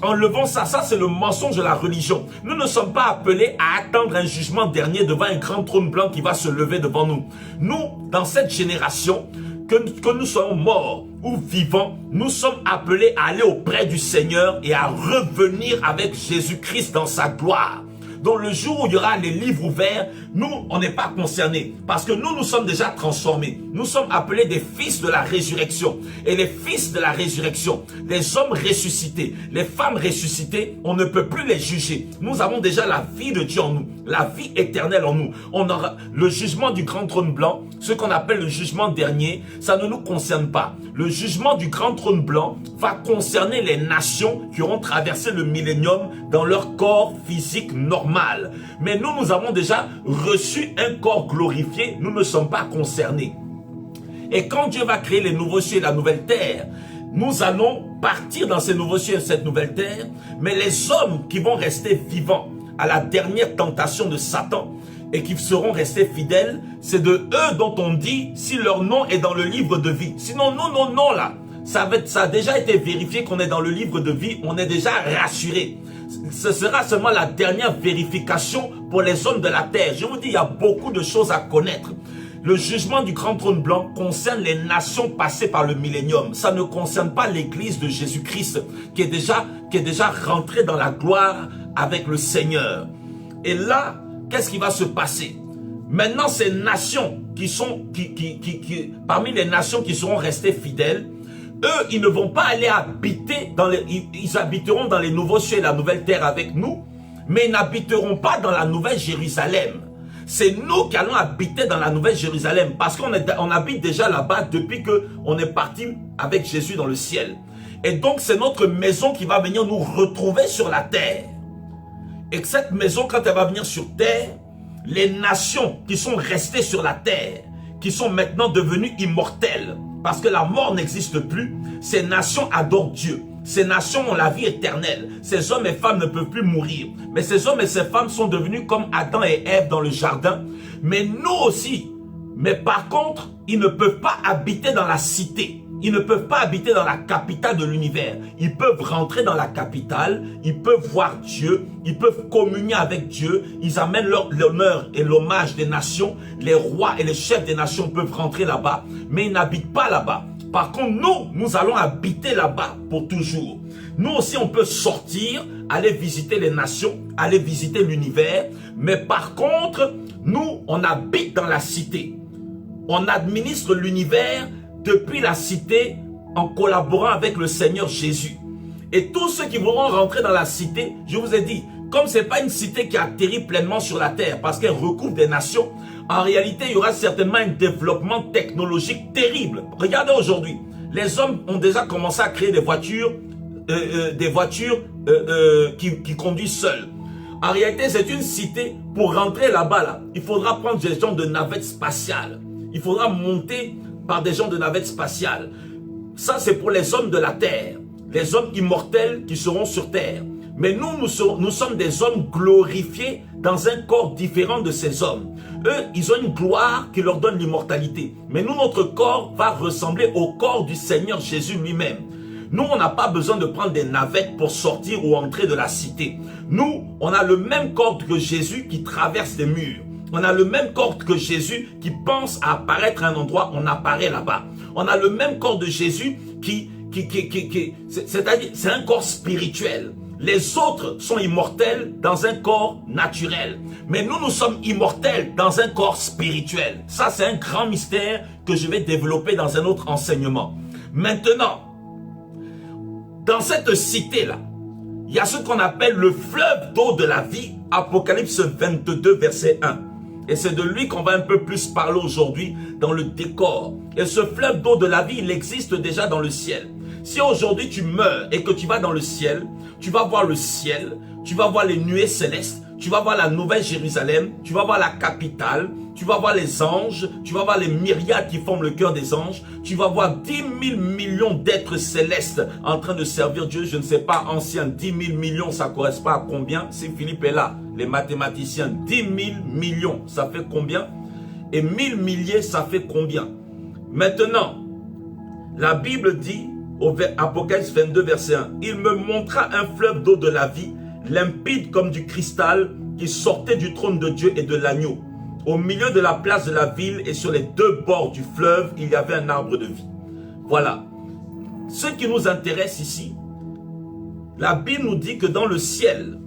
Enlevons ça, c'est le mensonge de la religion. Nous ne sommes pas appelés à attendre un jugement dernier devant un grand trône blanc qui va se lever devant nous. Nous, dans cette génération, que nous soyons morts ou vivants, nous sommes appelés à aller auprès du Seigneur et à revenir avec Jésus-Christ dans sa gloire. Donc le jour où il y aura les livres ouverts, nous, on n'est pas concernés. Parce que nous sommes déjà transformés. Nous sommes appelés des fils de la résurrection. Et les fils de la résurrection, les hommes ressuscités, les femmes ressuscitées, on ne peut plus les juger. Nous avons déjà la vie de Dieu en nous, la vie éternelle en nous. On aura le jugement du grand trône blanc, ce qu'on appelle le jugement dernier, ça ne nous concerne pas. Le jugement du grand trône blanc va concerner les nations qui auront traversé le millénium dans leur corps physique normal. Mais nous avons déjà reçu un corps glorifié, nous ne sommes pas concernés. Et quand Dieu va créer les nouveaux cieux et la nouvelle terre, nous allons partir dans ces nouveaux cieux et cette nouvelle terre, mais les hommes qui vont rester vivants à la dernière tentation de Satan et qui seront restés fidèles, c'est de eux dont on dit si leur nom est dans le livre de vie. Sinon, nous, nos noms là, ça a déjà été vérifié qu'on est dans le livre de vie, on est déjà rassuré. Ce sera seulement la dernière vérification pour les hommes de la terre. Je vous dis, il y a beaucoup de choses à connaître. Le jugement du grand trône blanc concerne les nations passées par le millénium. Ça ne concerne pas l'église de Jésus-Christ qui est déjà rentrée dans la gloire avec le Seigneur. Et là, qu'est-ce qui va se passer? Maintenant, ces nations parmi les nations qui seront restées fidèles, eux, ils ne vont pas aller habiter ils habiteront dans les nouveaux cieux et la nouvelle terre avec nous, mais ils n'habiteront pas dans la nouvelle Jérusalem. C'est nous qui allons habiter dans la nouvelle Jérusalem parce qu'on habite déjà là-bas depuis qu'on est parti avec Jésus dans le ciel. Et donc, c'est notre maison qui va venir nous retrouver sur la terre. Et que cette maison, quand elle va venir sur terre, les nations qui sont restées sur la terre, qui sont maintenant devenues immortelles, parce que la mort n'existe plus, ces nations adorent Dieu. Ces nations ont la vie éternelle. Ces hommes et femmes ne peuvent plus mourir. Mais ces hommes et ces femmes sont devenus comme Adam et Ève dans le jardin. Mais nous aussi. Mais par contre, ils ne peuvent pas habiter dans la cité. Ils ne peuvent pas habiter dans la capitale de l'univers. Ils peuvent rentrer dans la capitale. Ils peuvent voir Dieu. Ils peuvent communier avec Dieu. Ils amènent l'honneur et l'hommage des nations. Les rois et les chefs des nations peuvent rentrer là-bas. Mais ils n'habitent pas là-bas. Par contre, nous allons habiter là-bas pour toujours. Nous aussi, on peut sortir, aller visiter les nations, aller visiter l'univers. Mais par contre, nous, on habite dans la cité. On administre l'univers depuis la cité en collaborant avec le Seigneur Jésus. Et tous ceux qui voudront rentrer dans la cité, je vous ai dit, comme ce n'est pas une cité qui atterrit pleinement sur la terre parce qu'elle recouvre des nations, en réalité, il y aura certainement un développement technologique terrible. Regardez aujourd'hui, les hommes ont déjà commencé à créer des voitures qui conduisent seules. En réalité, c'est une cité. Pour rentrer là-bas, il faudra prendre des gens de navettes spatiales. Il faudra monter par des gens de navettes spatiales. Ça, c'est pour les hommes de la terre, les hommes immortels qui seront sur terre. Mais nous sommes des hommes glorifiés dans un corps différent de ces hommes. Eux, ils ont une gloire qui leur donne l'immortalité. Mais nous, notre corps va ressembler au corps du Seigneur Jésus lui-même. Nous, on n'a pas besoin de prendre des navettes pour sortir ou entrer de la cité. Nous, on a le même corps que Jésus qui traverse les murs. On a le même corps que Jésus qui pense à apparaître à un endroit, on apparaît là-bas. On a le même corps de Jésus c'est-à-dire, c'est un corps spirituel. Les autres sont immortels dans un corps naturel. Mais nous sommes immortels dans un corps spirituel. Ça, c'est un grand mystère que je vais développer dans un autre enseignement. Maintenant, dans cette cité-là, il y a ce qu'on appelle le fleuve d'eau de la vie, Apocalypse 22, verset 1. Et c'est de lui qu'on va un peu plus parler aujourd'hui dans le décor. Et ce fleuve d'eau de la vie, il existe déjà dans le ciel. Si aujourd'hui tu meurs et que tu vas dans le ciel, tu vas voir le ciel, tu vas voir les nuées célestes, tu vas voir la nouvelle Jérusalem, tu vas voir la capitale, tu vas voir les anges, tu vas voir les myriades qui forment le cœur des anges, tu vas voir 10 000 millions d'êtres célestes en train de servir Dieu. Je ne sais pas, ancien, 10 000 millions, ça correspond à combien? Si Philippe est là, les mathématiciens, 10 000 millions, ça fait combien? Et 1000 milliers, ça fait combien? Maintenant, la Bible dit, au Apocalypse 22, verset 1, « Il me montra un fleuve d'eau de la vie, limpide comme du cristal, qui sortait du trône de Dieu et de l'agneau. Au milieu de la place de la ville et sur les deux bords du fleuve, il y avait un arbre de vie. » Voilà. Ce qui nous intéresse ici, la Bible nous dit que dans le ciel,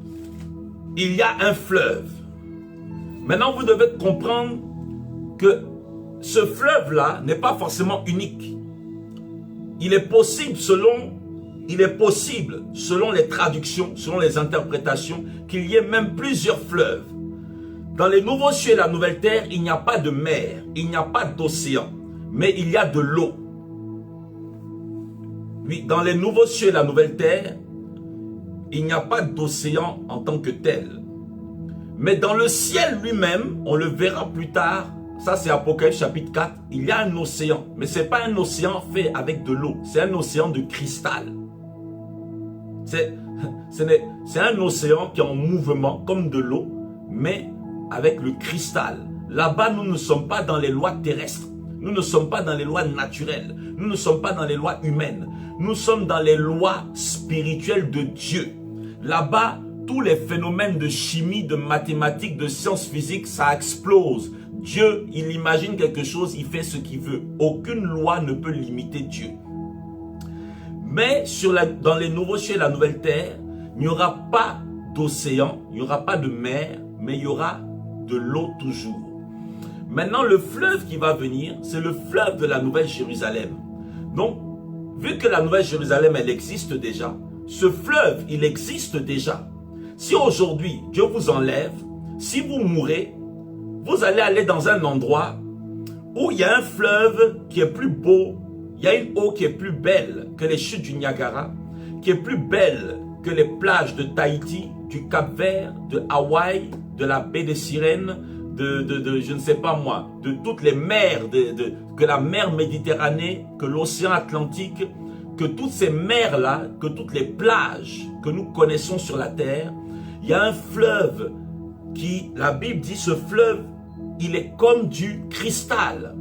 il y a un fleuve. Maintenant, vous devez comprendre que ce fleuve-là n'est pas forcément unique. Il est possible selon les traductions, selon les interprétations, qu'il y ait même plusieurs fleuves. Dans les nouveaux cieux et la nouvelle terre, il n'y a pas de mer, il n'y a pas d'océan, mais il y a de l'eau. Oui, dans les nouveaux cieux et la nouvelle terre, il n'y a pas d'océan en tant que tel. Mais dans le ciel lui-même, on le verra plus tard, ça c'est Apocalypse chapitre 4, il y a un océan. Mais ce n'est pas un océan fait avec de l'eau, c'est un océan de cristal. C'est un océan qui est en mouvement comme de l'eau, mais avec le cristal. Là-bas, nous ne sommes pas dans les lois terrestres. Nous ne sommes pas dans les lois naturelles. Nous ne sommes pas dans les lois humaines. Nous sommes dans les lois spirituelles de Dieu. Là-bas, tous les phénomènes de chimie, de mathématiques, de sciences physiques, ça explose. Dieu, il imagine quelque chose, il fait ce qu'il veut. Aucune loi ne peut limiter Dieu. Mais dans les nouveaux cieux et la nouvelle terre, il n'y aura pas d'océan, il n'y aura pas de mer, mais il y aura de l'eau toujours. Maintenant, le fleuve qui va venir, c'est le fleuve de la Nouvelle Jérusalem. Donc, vu que la Nouvelle Jérusalem, elle existe déjà, ce fleuve, il existe déjà. Si aujourd'hui, Dieu vous enlève, si vous mourrez, vous allez aller dans un endroit où il y a un fleuve qui est plus beau, il y a une eau qui est plus belle que les chutes du Niagara, qui est plus belle que les plages de Tahiti, du Cap-Vert, de Hawaï, de la baie des Sirènes, je ne sais pas moi, de toutes les mers, que la mer Méditerranée, que l'océan Atlantique, que toutes ces mers-là, que toutes les plages que nous connaissons sur la terre, il y a un fleuve qui, la Bible dit, ce fleuve, il est comme du cristal.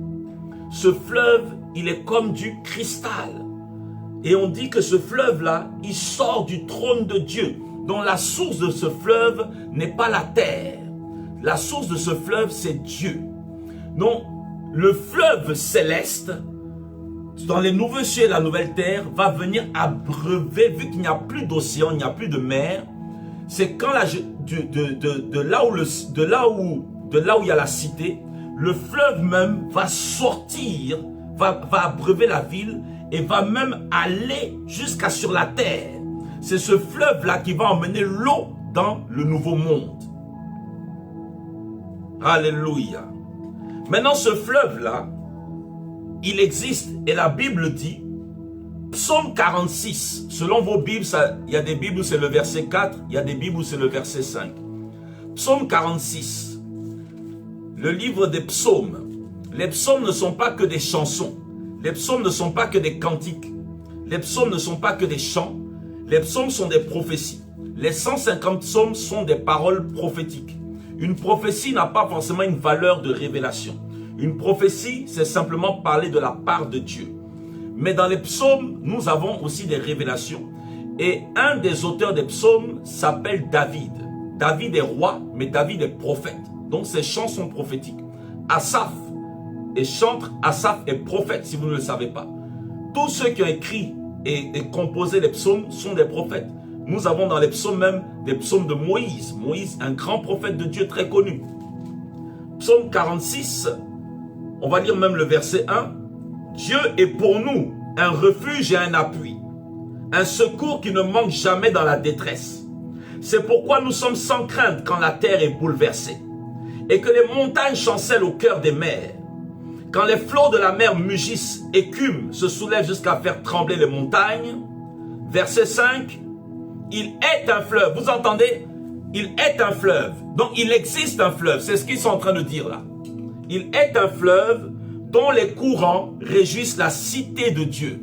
Ce fleuve, il est comme du cristal. Et on dit que ce fleuve-là, il sort du trône de Dieu. Donc la source de ce fleuve n'est pas la terre. La source de ce fleuve, c'est Dieu. Donc, le fleuve céleste, dans les nouveaux cieux et la nouvelle terre, va venir abreuver, vu qu'il n'y a plus d'océan, il n'y a plus de mer. C'est quand de là où il y a la cité, le fleuve même va sortir, va abreuver la ville et va même aller jusqu'à sur la terre. C'est ce fleuve-là qui va emmener l'eau dans le nouveau monde. Alléluia. Maintenant, ce fleuve-là, il existe et la Bible dit, Psaume 46, selon vos Bibles, il y a des Bibles où c'est le verset 4, il y a des Bibles où c'est le verset 5. Psaume 46, le livre des psaumes. Les psaumes ne sont pas que des chansons. Les psaumes ne sont pas que des cantiques. Les psaumes ne sont pas que des chants. Les psaumes sont des prophéties. Les 150 psaumes sont des paroles prophétiques. Une prophétie n'a pas forcément une valeur de révélation. Une prophétie, c'est simplement parler de la part de Dieu. Mais dans les psaumes, nous avons aussi des révélations. Et un des auteurs des psaumes s'appelle David. David est roi, mais David est prophète. Donc ses chants sont prophétiques. Asaph est chantre, Asaph est prophète, si vous ne le savez pas. Tous ceux qui ont écrit et composé les psaumes sont des prophètes. Nous avons dans les psaumes même des psaumes de Moïse. Moïse, un grand prophète de Dieu très connu. Psaume 46, on va lire même le verset 1. Dieu est pour nous un refuge et un appui, un secours qui ne manque jamais dans la détresse. C'est pourquoi nous sommes sans crainte quand la terre est bouleversée et que les montagnes chancellent au cœur des mers. Quand les flots de la mer mugissent, écument, se soulèvent jusqu'à faire trembler les montagnes. Verset 5, il est un fleuve. Vous entendez? Il est un fleuve. Donc il existe un fleuve. C'est ce qu'ils sont en train de dire là. Il est un fleuve dont les courants réjouissent la cité de Dieu.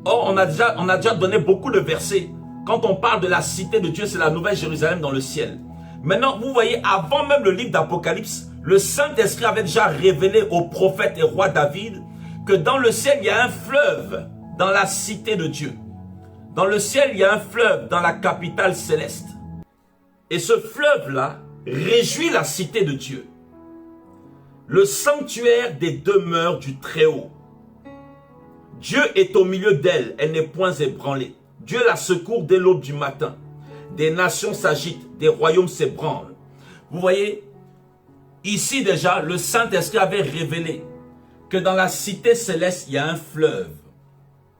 Or, on a déjà donné beaucoup de versets. Quand on parle de la cité de Dieu, c'est la Nouvelle Jérusalem dans le ciel. Maintenant, vous voyez, avant même le livre d'Apocalypse, le Saint-Esprit avait déjà révélé au prophète et roi David que dans le ciel, il y a un fleuve dans la cité de Dieu. Dans le ciel, il y a un fleuve dans la capitale céleste. Et ce fleuve-là réjouit la cité de Dieu. Le sanctuaire des demeures du Très-Haut. Dieu est au milieu d'elle, elle n'est point ébranlée. Dieu la secourt dès l'aube du matin. Des nations s'agitent, des royaumes s'ébranlent. Vous voyez, ici déjà, le Saint-Esprit avait révélé que dans la cité céleste, il y a un fleuve.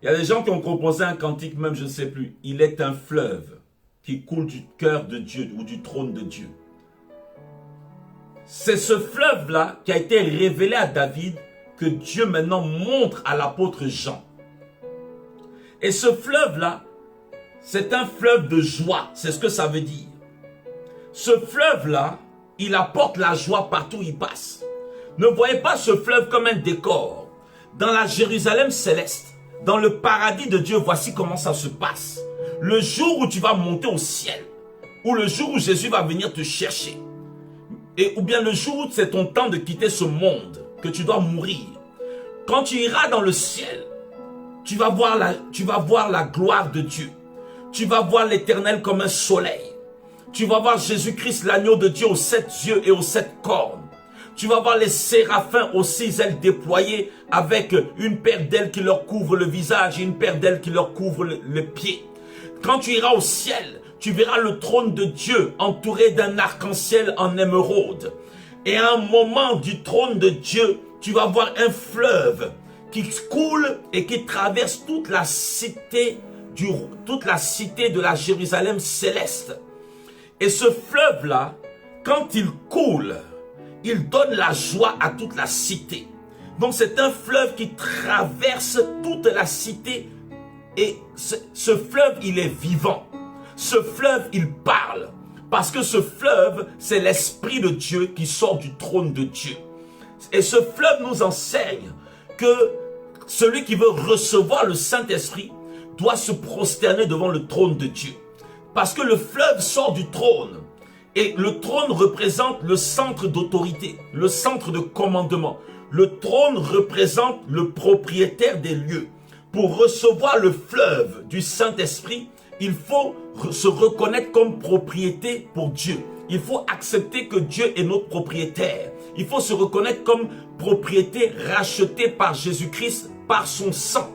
Il y a des gens qui ont composé un cantique, même je ne sais plus. Il est un fleuve qui coule du cœur de Dieu ou du trône de Dieu. C'est ce fleuve-là qui a été révélé à David que Dieu maintenant montre à l'apôtre Jean. Et ce fleuve-là, c'est un fleuve de joie. C'est ce que ça veut dire. Ce fleuve-là, il apporte la joie partout où il passe. Ne voyez pas ce fleuve comme un décor. Dans la Jérusalem céleste, dans le paradis de Dieu, voici comment ça se passe. Le jour où tu vas monter au ciel, ou le jour où Jésus va venir te chercher, ou bien le jour où c'est ton temps de quitter ce monde, que tu dois mourir, quand tu iras dans le ciel, tu vas voir la gloire de Dieu. Tu vas voir l'Éternel comme un soleil. Tu vas voir Jésus-Christ, l'agneau de Dieu, aux 7 yeux et aux 7 cornes. Tu vas voir les séraphins aux 6 ailes déployées avec une paire d'ailes qui leur couvre le visage et une paire d'ailes qui leur couvre le pied. Quand tu iras au ciel, tu verras le trône de Dieu entouré d'un arc-en-ciel en émeraude. Et à un moment du trône de Dieu, tu vas voir un fleuve qui coule et qui traverse toute la cité de la Jérusalem céleste. Et ce fleuve-là, quand il coule, il donne la joie à toute la cité. Donc c'est un fleuve qui traverse toute la cité. Et ce fleuve, il est vivant. Ce fleuve, il parle. Parce que ce fleuve, c'est l'Esprit de Dieu qui sort du trône de Dieu. Et ce fleuve nous enseigne que celui qui veut recevoir le Saint-Esprit doit se prosterner devant le trône de Dieu. Parce que le fleuve sort du trône. Et le trône représente le centre d'autorité, le centre de commandement. Le trône représente le propriétaire des lieux. Pour recevoir le fleuve du Saint-Esprit, il faut se reconnaître comme propriété pour Dieu. Il faut accepter que Dieu est notre propriétaire. Il faut se reconnaître comme propriété rachetée par Jésus-Christ, par son sang.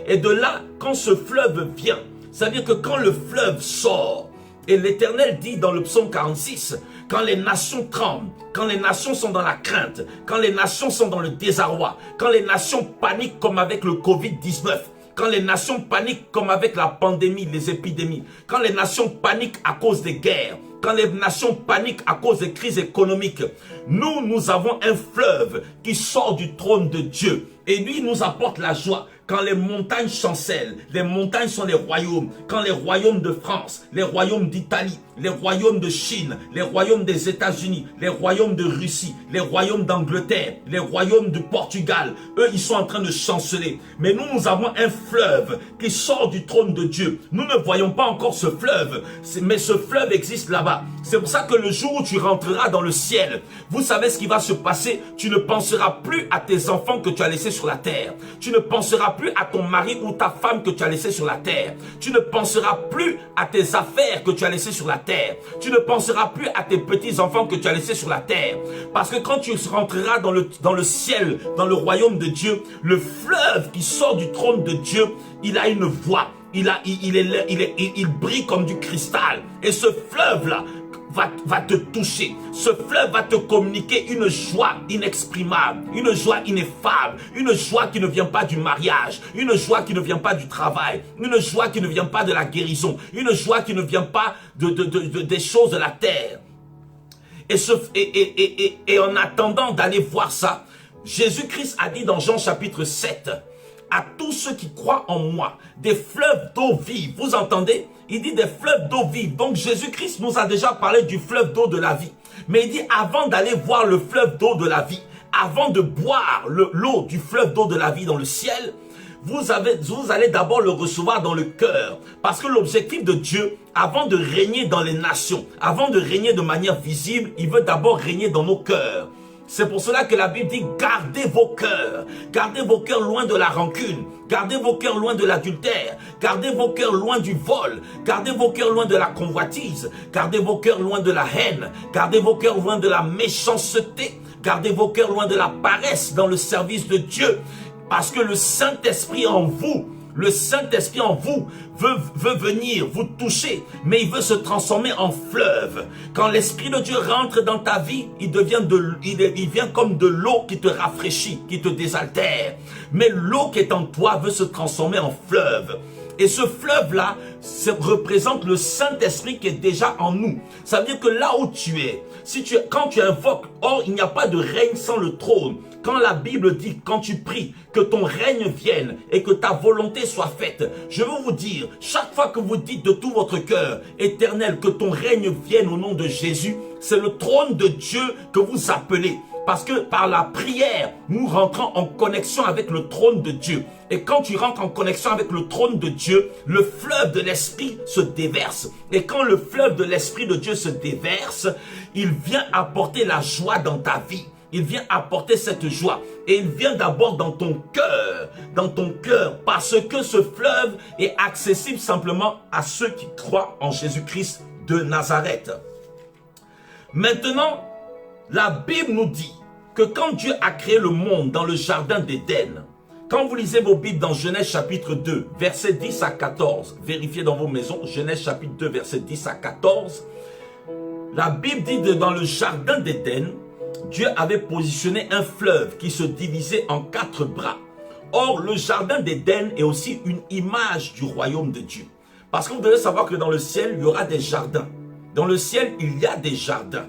Et de là, quand ce fleuve vient, ça veut dire que quand le fleuve sort, et l'Éternel dit dans le psaume 46, quand les nations tremblent, quand les nations sont dans la crainte, quand les nations sont dans le désarroi, quand les nations paniquent comme avec le Covid-19, quand les nations paniquent comme avec la pandémie, les épidémies, quand les nations paniquent à cause des guerres, quand les nations paniquent à cause des crises économiques, nous avons un fleuve qui sort du trône de Dieu et lui nous apporte la joie. Quand les montagnes chancellent, les montagnes sont les royaumes. Quand les royaumes de France, les royaumes d'Italie, les royaumes de Chine, les royaumes des États-Unis, les royaumes de Russie, les royaumes d'Angleterre, les royaumes du Portugal, eux, ils sont en train de chanceler. Mais nous avons un fleuve qui sort du trône de Dieu. Nous ne voyons pas encore ce fleuve, mais ce fleuve existe là-bas. C'est pour ça que le jour où tu rentreras dans le ciel, vous savez ce qui va se passer. Tu ne penseras plus à tes enfants que tu as laissés sur la terre. Tu ne penseras plus à ton mari ou ta femme que tu as laissé sur la terre. Tu ne penseras plus à tes affaires que tu as laissées sur la terre. Tu ne penseras plus à tes petits-enfants que tu as laissés sur la terre. Parce que quand tu rentreras dans le ciel, dans le royaume de Dieu, le fleuve qui sort du trône de Dieu, il a une voix. Il brille comme du cristal. Et ce fleuve-là va te toucher. Ce fleuve va te communiquer une joie inexprimable, une joie ineffable, une joie qui ne vient pas du mariage, une joie qui ne vient pas du travail, une joie qui ne vient pas de la guérison, une joie qui ne vient pas des choses de la terre. Et en attendant d'aller voir ça, Jésus-Christ a dit dans Jean chapitre 7, à tous ceux qui croient en moi, des fleuves d'eau vive. Vous entendez? Il dit des fleuves d'eau vive. Donc Jésus-Christ nous a déjà parlé du fleuve d'eau de la vie. Mais il dit avant d'aller voir le fleuve d'eau de la vie, avant de boire l'eau du fleuve d'eau de la vie dans le ciel, vous allez d'abord le recevoir dans le cœur. Parce que l'objectif de Dieu, avant de régner dans les nations, avant de régner de manière visible, il veut d'abord régner dans nos cœurs. C'est pour cela que la Bible dit gardez vos cœurs loin de la rancune, gardez vos cœurs loin de l'adultère, gardez vos cœurs loin du vol, gardez vos cœurs loin de la convoitise, gardez vos cœurs loin de la haine, gardez vos cœurs loin de la méchanceté, gardez vos cœurs loin de la paresse dans le service de Dieu, parce que le Saint-Esprit en vous, veut venir vous toucher, mais il veut se transformer en fleuve. Quand l'Esprit de Dieu rentre dans ta vie, il vient comme de l'eau qui te rafraîchit, qui te désaltère. Mais l'eau qui est en toi veut se transformer en fleuve. Et ce fleuve-là représente le Saint-Esprit qui est déjà en nous. Ça veut dire que là où tu es, quand tu invoques, or il n'y a pas de règne sans le trône. Quand la Bible dit, quand tu pries, que ton règne vienne et que ta volonté soit faite, je veux vous dire, chaque fois que vous dites de tout votre cœur, Éternel, que ton règne vienne au nom de Jésus, c'est le trône de Dieu que vous appelez. Parce que par la prière, nous rentrons en connexion avec le trône de Dieu. Et quand tu rentres en connexion avec le trône de Dieu, le fleuve de l'Esprit se déverse. Et quand le fleuve de l'Esprit de Dieu se déverse, il vient apporter la joie dans ta vie. Il vient apporter cette joie. Et il vient d'abord dans ton cœur, parce que ce fleuve est accessible simplement à ceux qui croient en Jésus-Christ de Nazareth. Maintenant, la Bible nous dit que quand Dieu a créé le monde dans le jardin d'Éden, quand vous lisez vos Bibles dans Genèse chapitre 2, versets 10 à 14, vérifiez dans vos maisons, Genèse chapitre 2, versets 10 à 14, la Bible dit que dans le jardin d'Éden, Dieu avait positionné un fleuve qui se divisait en 4 bras. Or, le jardin d'Éden est aussi une image du royaume de Dieu. Parce que vous devez savoir que dans le ciel, il y aura des jardins. Dans le ciel, il y a des jardins.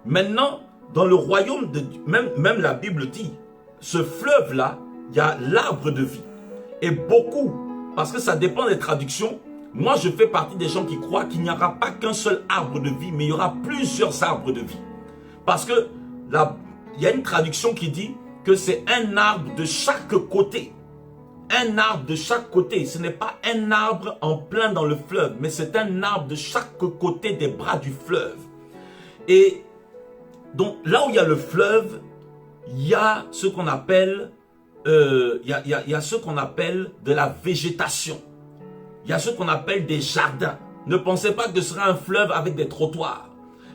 Maintenant, dans le royaume de Dieu, même la Bible dit, ce fleuve-là, il y a l'arbre de vie. Et beaucoup, parce que ça dépend des traductions, moi je fais partie des gens qui croient qu'il n'y aura pas qu'un seul arbre de vie, mais il y aura plusieurs arbres de vie. Parce que il y a une traduction qui dit que c'est un arbre de chaque côté. Un arbre de chaque côté. Ce n'est pas un arbre en plein dans le fleuve, mais c'est un arbre de chaque côté des bras du fleuve. Et donc là où il y a le fleuve, il y a ce qu'on appelle, il y a ce qu'on appelle de la végétation. Il y a ce qu'on appelle des jardins. Ne pensez pas que ce sera un fleuve avec des trottoirs.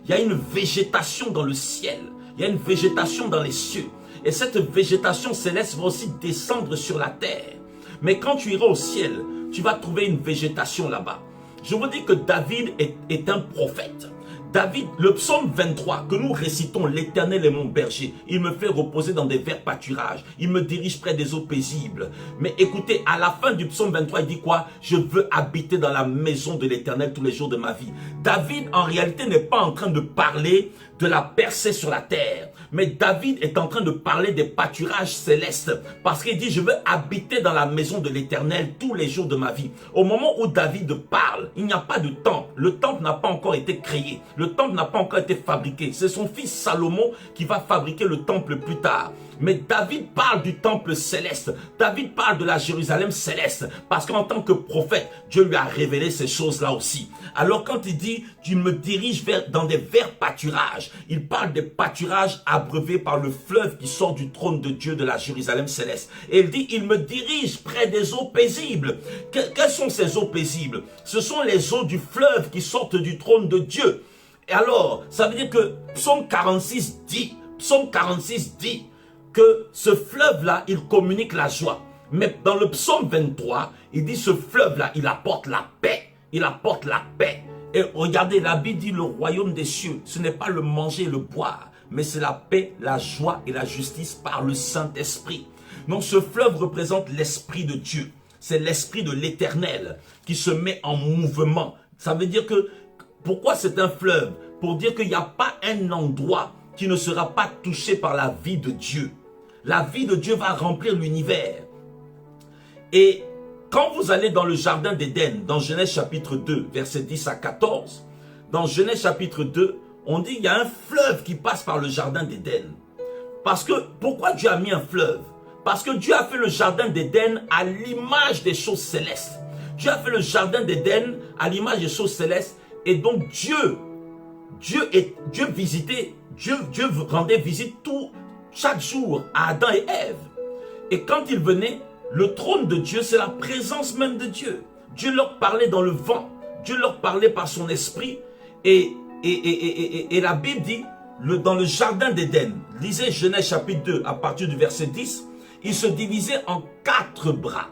Il y a une végétation dans le ciel. Il y a une végétation dans les cieux. Et cette végétation céleste va aussi descendre sur la terre. Mais quand tu iras au ciel, tu vas trouver une végétation là-bas. Je vous dis que David est un prophète. David, le psaume 23 que nous récitons, l'Éternel est mon berger, il me fait reposer dans des verts pâturages, il me dirige près des eaux paisibles. Mais écoutez, à la fin du psaume 23, il dit quoi? Je veux habiter dans la maison de l'Éternel tous les jours de ma vie. David, en réalité, n'est pas en train de parler de la percée sur la terre. Mais David est en train de parler des pâturages célestes. Parce qu'il dit, je veux habiter dans la maison de l'Éternel tous les jours de ma vie. Au moment où David parle, il n'y a pas de temple. Le temple n'a pas encore été créé. Le temple n'a pas encore été fabriqué. C'est son fils Salomon qui va fabriquer le temple plus tard. Mais David parle du temple céleste. David parle de la Jérusalem céleste. Parce qu'en tant que prophète, Dieu lui a révélé ces choses-là aussi. Alors quand il dit, tu me diriges dans des verts pâturages, il parle des pâturages abreuvés par le fleuve qui sort du trône de Dieu de la Jérusalem céleste. Et il dit, il me dirige près des eaux paisibles. Quelles sont ces eaux paisibles? Ce sont les eaux du fleuve qui sortent du trône de Dieu. Et alors, ça veut dire que Psaume 46 dit que ce fleuve-là, il communique la joie. Mais dans le psaume 23, il dit ce fleuve-là, il apporte la paix. Il apporte la paix. Et regardez, la Bible dit le royaume des cieux, ce n'est pas le manger et le boire, mais c'est la paix, la joie et la justice par le Saint-Esprit. Donc ce fleuve représente l'Esprit de Dieu. C'est l'Esprit de l'Éternel qui se met en mouvement. Ça veut dire que, pourquoi c'est un fleuve? Pour dire qu'il n'y a pas un endroit qui ne sera pas touché par la vie de Dieu. La vie de Dieu va remplir l'univers. Et quand vous allez dans le jardin d'Éden, dans Genèse chapitre 2, versets 10 à 14, dans Genèse chapitre 2, on dit qu'il y a un fleuve qui passe par le jardin d'Éden. Parce que, pourquoi Dieu a mis un fleuve? Parce que Dieu a fait le jardin d'Éden à l'image des choses célestes. Dieu a fait le jardin d'Éden à l'image des choses célestes. Et donc Dieu rendait visite chaque jour à Adam et Ève. Et quand ils venaient, le trône de Dieu, c'est la présence même de Dieu. Dieu leur parlait dans le vent. Dieu leur parlait par son esprit. Et la Bible dit, dans le jardin d'Éden, lisez Genèse chapitre 2 à partir du verset 10, il se divisait en 4 bras.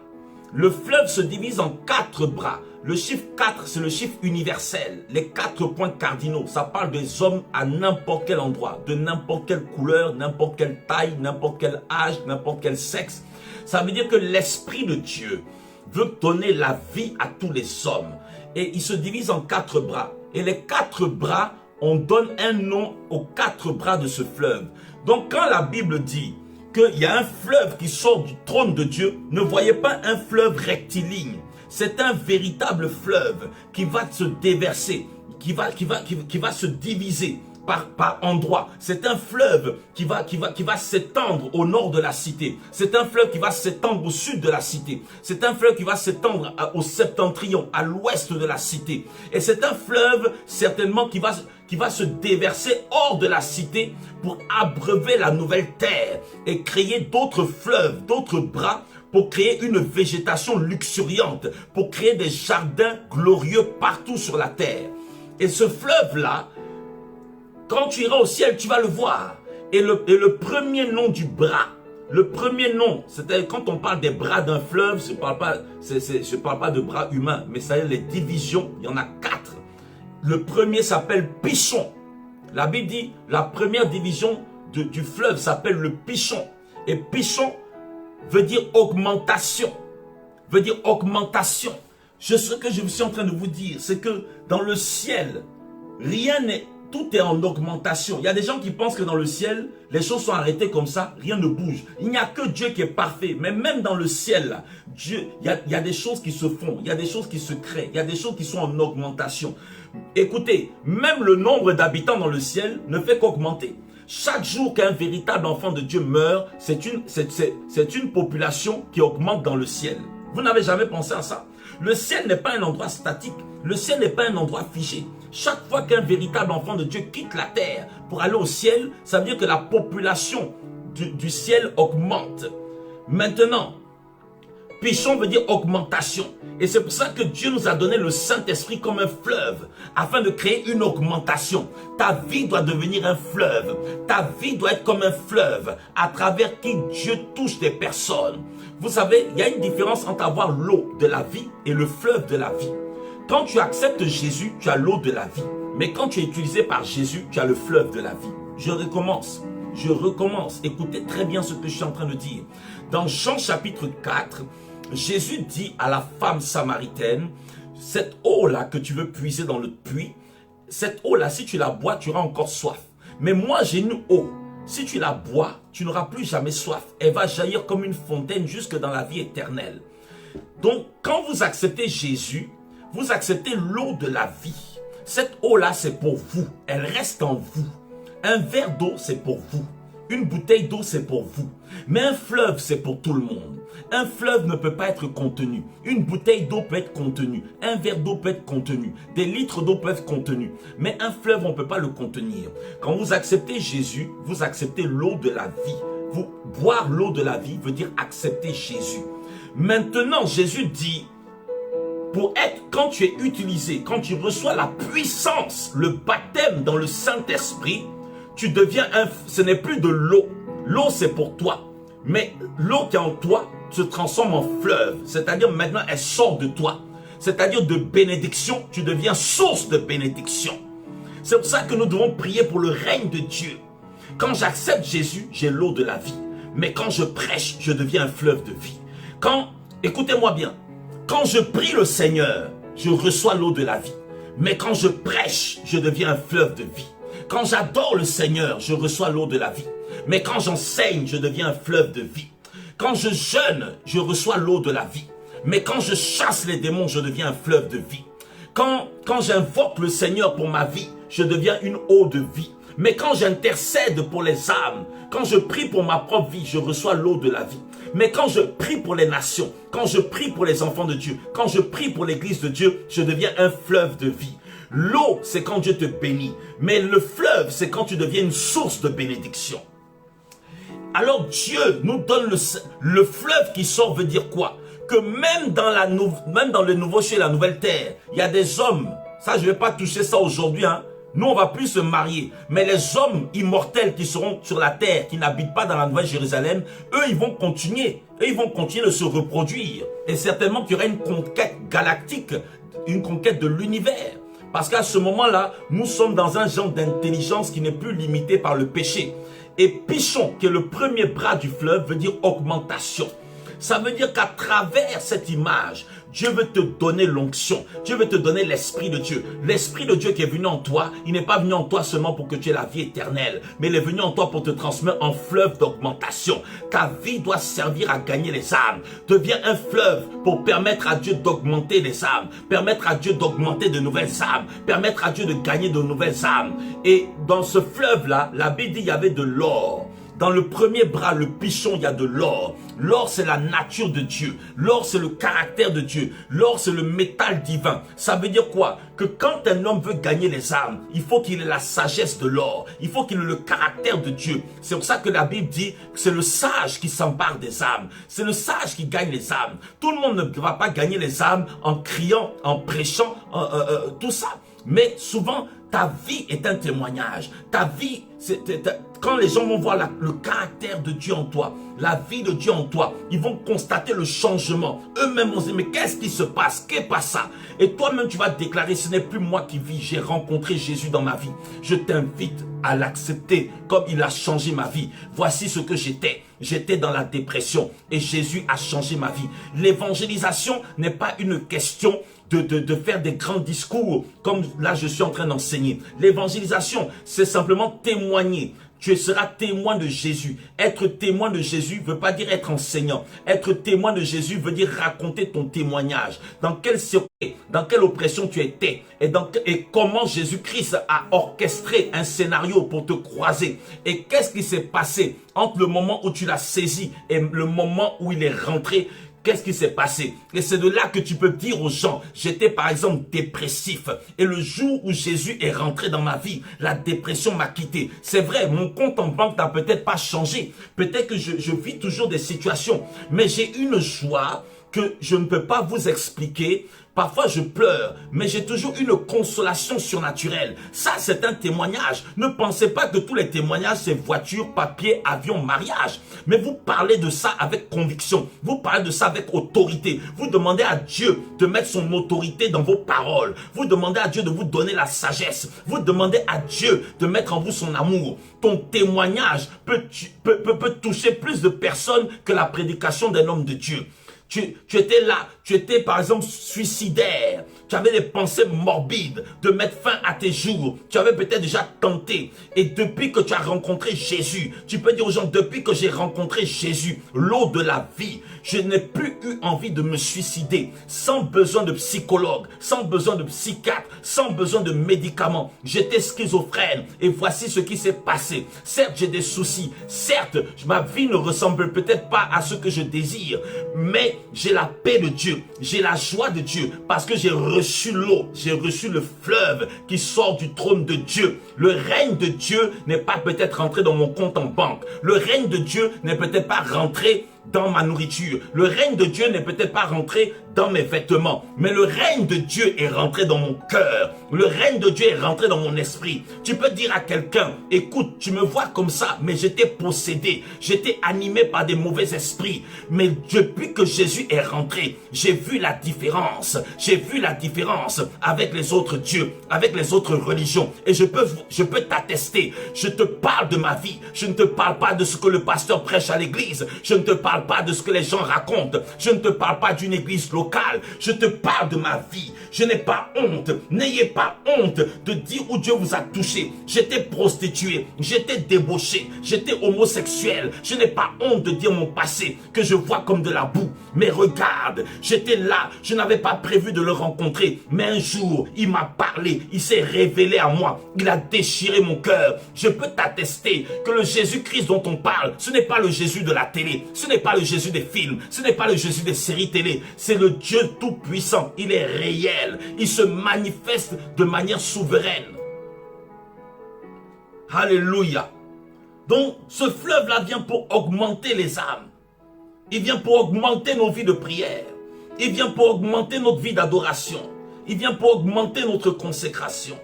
Le fleuve se divise en 4 bras. Le chiffre 4, c'est le chiffre universel. Les 4 points cardinaux, ça parle des hommes à n'importe quel endroit, de n'importe quelle couleur, n'importe quelle taille, n'importe quel âge, n'importe quel sexe. Ça veut dire que l'Esprit de Dieu veut donner la vie à tous les hommes. Et il se divise en 4 bras. Et les 4 bras, on donne un nom aux 4 bras de ce fleuve. Donc quand la Bible dit qu'il y a un fleuve qui sort du trône de Dieu, ne voyez pas un fleuve rectiligne. C'est un véritable fleuve qui va se déverser, qui va se diviser. par endroits. C'est un fleuve qui va s'étendre au nord de la cité. C'est un fleuve qui va s'étendre au sud de la cité. C'est un fleuve qui va s'étendre au septentrion, à l'ouest de la cité. Et c'est un fleuve certainement qui va se déverser hors de la cité pour abreuver la nouvelle terre et créer d'autres fleuves, d'autres bras pour créer une végétation luxuriante, pour créer des jardins glorieux partout sur la terre. Et ce fleuve-là, quand tu iras au ciel, tu vas le voir. Et le premier nom du bras, le premier nom, c'est-à-dire quand on parle des bras d'un fleuve, je ne parle pas de bras humains, mais ça y est, les divisions, il y en a 4. Le premier s'appelle Pichon. La Bible dit, la première division du fleuve s'appelle le Pichon. Et Pichon veut dire augmentation. Veut dire augmentation. Ce que je suis en train de vous dire, c'est que dans le ciel, tout est en augmentation. Il y a des gens qui pensent que dans le ciel, les choses sont arrêtées comme ça, rien ne bouge. Il n'y a que Dieu qui est parfait. Mais même dans le ciel, là, Dieu, il y a des choses qui se font, il y a des choses qui se créent, il y a des choses qui sont en augmentation. Écoutez, même le nombre d'habitants dans le ciel ne fait qu'augmenter. Chaque jour qu'un véritable enfant de Dieu meurt, c'est une population qui augmente dans le ciel. Vous n'avez jamais pensé à ça? Le ciel n'est pas un endroit statique. Le ciel n'est pas un endroit figé. Chaque fois qu'un véritable enfant de Dieu quitte la terre pour aller au ciel, ça veut dire que la population du ciel augmente. Maintenant, Pichon veut dire augmentation. Et c'est pour ça que Dieu nous a donné le Saint-Esprit comme un fleuve, afin de créer une augmentation. Ta vie doit devenir un fleuve. Ta vie doit être comme un fleuve, à travers qui Dieu touche des personnes. Vous savez, il y a une différence entre avoir l'eau de la vie et le fleuve de la vie. Quand tu acceptes Jésus, tu as l'eau de la vie. Mais quand tu es utilisé par Jésus, tu as le fleuve de la vie. Je recommence. Écoutez très bien ce que je suis en train de dire. Dans Jean chapitre 4, Jésus dit à la femme samaritaine, cette eau-là que tu veux puiser dans le puits, cette eau-là, si tu la bois, tu auras encore soif. Mais moi, j'ai une eau. Si tu la bois, tu n'auras plus jamais soif. Elle va jaillir comme une fontaine jusque dans la vie éternelle. Donc, quand vous acceptez Jésus, vous acceptez l'eau de la vie. Cette eau-là, c'est pour vous. Elle reste en vous. Un verre d'eau, c'est pour vous. Une bouteille d'eau, c'est pour vous. Mais un fleuve, c'est pour tout le monde. Un fleuve ne peut pas être contenu. Une bouteille d'eau peut être contenue. Un verre d'eau peut être contenu. Des litres d'eau peuvent être contenus. Mais un fleuve, on ne peut pas le contenir. Quand vous acceptez Jésus, vous acceptez l'eau de la vie. Boire l'eau de la vie veut dire accepter Jésus. Maintenant, Jésus dit, quand tu es utilisé, quand tu reçois la puissance, le baptême dans le Saint-Esprit, tu deviens ce n'est plus de l'eau. L'eau, c'est pour toi. Mais l'eau qui est en toi se transforme en fleuve. C'est-à-dire maintenant, elle sort de toi. C'est-à-dire de bénédiction, tu deviens source de bénédiction. C'est pour ça que nous devons prier pour le règne de Dieu. Quand j'accepte Jésus, j'ai l'eau de la vie. Mais quand je prêche, je deviens un fleuve de vie. Écoutez-moi bien, quand je prie le Seigneur, je reçois l'eau de la vie. Mais quand je prêche, je deviens un fleuve de vie. Quand j'adore le Seigneur, je reçois l'eau de la vie. Mais quand j'enseigne, je deviens un fleuve de vie. Quand je jeûne, je reçois l'eau de la vie. Mais quand je chasse les démons, je deviens un fleuve de vie. Quand j'invoque le Seigneur pour ma vie, je deviens une eau de vie. Mais quand j'intercède pour les âmes, quand je prie pour ma propre vie, je reçois l'eau de la vie. Mais quand je prie pour les nations, quand je prie pour les enfants de Dieu, quand je prie pour l'église de Dieu, je deviens un fleuve de vie. L'eau, c'est quand Dieu te bénit. Mais le fleuve, c'est quand tu deviens une source de bénédiction. Alors Dieu nous donne le fleuve qui sort veut dire quoi? Que même dans le nouveau ciel et la nouvelle terre, il y a des hommes, ça je ne vais pas toucher ça aujourd'hui, hein. Nous on va plus se marier, mais les hommes immortels qui seront sur la terre, qui n'habitent pas dans la Nouvelle Jérusalem, eux ils vont continuer de se reproduire. Et certainement qu'il y aura une conquête galactique, une conquête de l'univers. Parce qu'à ce moment-là, nous sommes dans un genre d'intelligence qui n'est plus limité par le péché. Et Pichon, qui est le premier bras du fleuve, veut dire augmentation. Ça veut dire qu'à travers cette image, Dieu veut te donner l'onction. Dieu veut te donner l'Esprit de Dieu. L'Esprit de Dieu qui est venu en toi, il n'est pas venu en toi seulement pour que tu aies la vie éternelle, mais il est venu en toi pour te transmettre en fleuve d'augmentation. Ta vie doit servir à gagner les âmes. Deviens un fleuve pour permettre à Dieu d'augmenter les âmes, permettre à Dieu d'augmenter de nouvelles âmes, permettre à Dieu de gagner de nouvelles âmes. Et dans ce fleuve-là, la Bible dit qu'il y avait de l'or. Dans le premier bras, le pichon, il y a de l'or. L'or, c'est la nature de Dieu. L'or, c'est le caractère de Dieu. L'or, c'est le métal divin. Ça veut dire quoi? Que quand un homme veut gagner les âmes, il faut qu'il ait la sagesse de l'or. Il faut qu'il ait le caractère de Dieu. C'est pour ça que la Bible dit que c'est le sage qui s'empare des âmes. C'est le sage qui gagne les âmes. Tout le monde ne va pas gagner les âmes en criant, en prêchant, tout ça. Mais souvent, ta vie est un témoignage. Ta vie, quand les gens vont voir le caractère de Dieu en toi, la vie de Dieu en toi, ils vont constater le changement. Eux-mêmes vont se dire, mais qu'est-ce qui se passe? Qu'est-ce pas ça? Et toi-même, tu vas déclarer, ce n'est plus moi qui vis, j'ai rencontré Jésus dans ma vie. Je t'invite à l'accepter comme il a changé ma vie. Voici ce que j'étais. J'étais dans la dépression et Jésus a changé ma vie. L'évangélisation n'est pas une question de faire des grands discours comme là je suis en train d'enseigner. L'évangélisation, c'est simplement témoigner. Tu seras témoin de Jésus. Être témoin de Jésus ne veut pas dire être enseignant. Être témoin de Jésus veut dire raconter ton témoignage. Dans quelle circonstance, dans quelle oppression tu étais et comment Jésus-Christ a orchestré un scénario pour te croiser. Et qu'est-ce qui s'est passé entre le moment où tu l'as saisi et le moment où il est rentré. Qu'est-ce qui s'est passé? Et c'est de là que tu peux dire aux gens, j'étais par exemple dépressif. Et le jour où Jésus est rentré dans ma vie, la dépression m'a quitté. C'est vrai, mon compte en banque n'a peut-être pas changé. Peut-être que je vis toujours des situations. Mais j'ai une joie que je ne peux pas vous expliquer. Parfois je pleure, mais j'ai toujours une consolation surnaturelle. Ça, c'est un témoignage. Ne pensez pas que tous les témoignages, c'est voiture, papier, avion, mariage. Mais vous parlez de ça avec conviction. Vous parlez de ça avec autorité. Vous demandez à Dieu de mettre son autorité dans vos paroles. Vous demandez à Dieu de vous donner la sagesse. Vous demandez à Dieu de mettre en vous son amour. Ton témoignage peut toucher plus de personnes que la prédication d'un homme de Dieu. Tu étais là, tu étais par exemple suicidaire, tu avais des pensées morbides de mettre fin à tes jours, tu avais peut-être déjà tenté et depuis que tu as rencontré Jésus, tu peux dire aux gens, depuis que j'ai rencontré Jésus, l'eau de la vie, je n'ai plus eu envie de me suicider, sans besoin de psychologue, sans besoin de psychiatre, sans besoin de médicaments, j'étais schizophrène et voici ce qui s'est passé. Certes, j'ai des soucis, certes, ma vie ne ressemble peut-être pas à ce que je désire, mais j'ai la paix de Dieu, j'ai la joie de Dieu, parce que j'ai reçu l'eau, j'ai reçu le fleuve qui sort du trône de Dieu. Le règne de Dieu n'est pas peut-être rentré dans mon compte en banque. Le règne de Dieu n'est peut-être pas rentré dans ma nourriture. Le règne de Dieu n'est peut-être pas rentré dans mes vêtements, mais le règne de Dieu est rentré dans mon cœur. Le règne de Dieu est rentré dans mon esprit. Tu peux dire à quelqu'un, écoute, tu me vois comme ça, mais j'étais possédé, j'étais animé par des mauvais esprits, mais depuis que Jésus est rentré, j'ai vu la différence. J'ai vu la différence avec les autres dieux, avec les autres religions, et je peux t'attester. Je te parle de ma vie, je ne te parle pas de ce que le pasteur prêche à l'église, je ne te parle pas de ce que les gens racontent, je ne te parle pas d'une église locale, je te parle de ma vie. Je n'ai pas honte, n'ayez pas honte de dire où Dieu vous a touché. J'étais prostituée, j'étais débauché, j'étais homosexuel, je n'ai pas honte de dire mon passé que je vois comme de la boue. Mais regarde, j'étais là, je n'avais pas prévu de le rencontrer, mais un jour, il m'a parlé, il s'est révélé à moi, il a déchiré mon cœur. Je peux t'attester que le Jésus-Christ dont on parle, ce n'est pas le Jésus de la télé, ce n'est pas le Jésus des films, ce n'est pas le Jésus des séries télé, c'est le Dieu tout-puissant, il est réel, il se manifeste de manière souveraine. Alléluia. Donc, ce fleuve-là vient pour augmenter les âmes. Il vient pour augmenter nos vies de prière. Il vient pour augmenter notre vie d'adoration. Il vient pour augmenter notre consécration.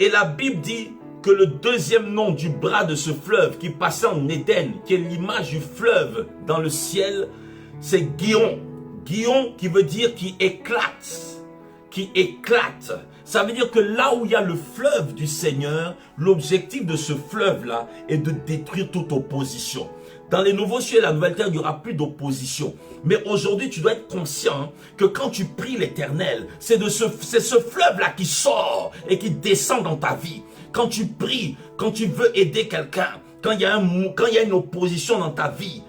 Et la Bible dit que le deuxième nom du bras de ce fleuve qui passait en Éden, qui est l'image du fleuve dans le ciel, c'est Gihon. Gihon qui veut dire qui éclate. Qui éclate. Ça veut dire que là où il y a le fleuve du Seigneur, l'objectif de ce fleuve-là est de détruire toute opposition. Dans les nouveaux cieux et la nouvelle terre, il n'y aura plus d'opposition. Mais aujourd'hui, tu dois être conscient que quand tu pries l'Éternel, c'est ce fleuve-là qui sort et qui descend dans ta vie. Quand tu pries, quand tu veux aider quelqu'un, quand il y a une opposition dans ta vie,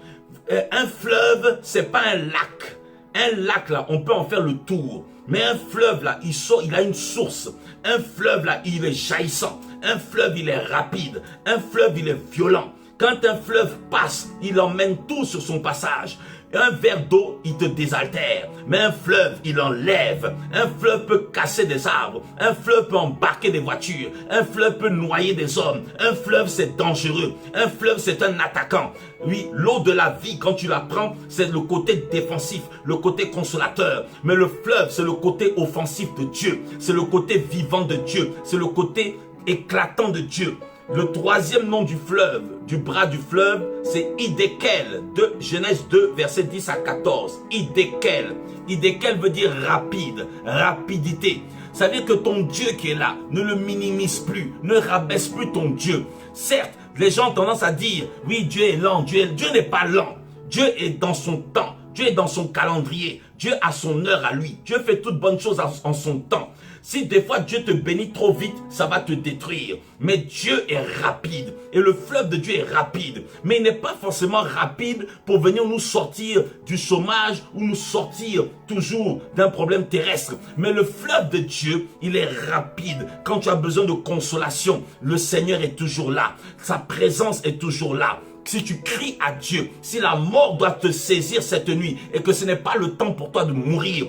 un fleuve, c'est pas un lac. Un lac, là, on peut en faire le tour. Mais un fleuve, là, il a une source. Un fleuve, là, il est jaillissant. Un fleuve, il est rapide. Un fleuve, il est violent. Quand un fleuve passe, il emmène tout sur son passage. Un verre d'eau, il te désaltère. Mais un fleuve, il enlève. Un fleuve peut casser des arbres. Un fleuve peut embarquer des voitures. Un fleuve peut noyer des hommes. Un fleuve, c'est dangereux. Un fleuve, c'est un attaquant. Oui, l'eau de la vie, quand tu la prends, c'est le côté défensif, le côté consolateur. Mais le fleuve, c'est le côté offensif de Dieu. C'est le côté vivant de Dieu. C'est le côté éclatant de Dieu. Le troisième nom du fleuve, du bras du fleuve, c'est Hiddekel, de Genèse 2, versets 10 à 14. Hiddekel. Hiddekel veut dire rapide, rapidité. Ça veut dire que ton Dieu qui est là, ne le minimise plus, ne rabaisse plus ton Dieu. Certes, les gens ont tendance à dire, oui, Dieu est lent, Dieu n'est pas lent. Dieu est dans son temps, Dieu est dans son calendrier, Dieu a son heure à lui. Dieu fait toutes bonnes choses en son temps. Si des fois Dieu te bénit trop vite, ça va te détruire. Mais Dieu est rapide. Et le fleuve de Dieu est rapide. Mais il n'est pas forcément rapide pour venir nous sortir du chômage ou nous sortir toujours d'un problème terrestre. Mais le fleuve de Dieu, il est rapide. Quand tu as besoin de consolation, le Seigneur est toujours là. Sa présence est toujours là. Si tu cries à Dieu, si la mort doit te saisir cette nuit et que ce n'est pas le temps pour toi de mourir,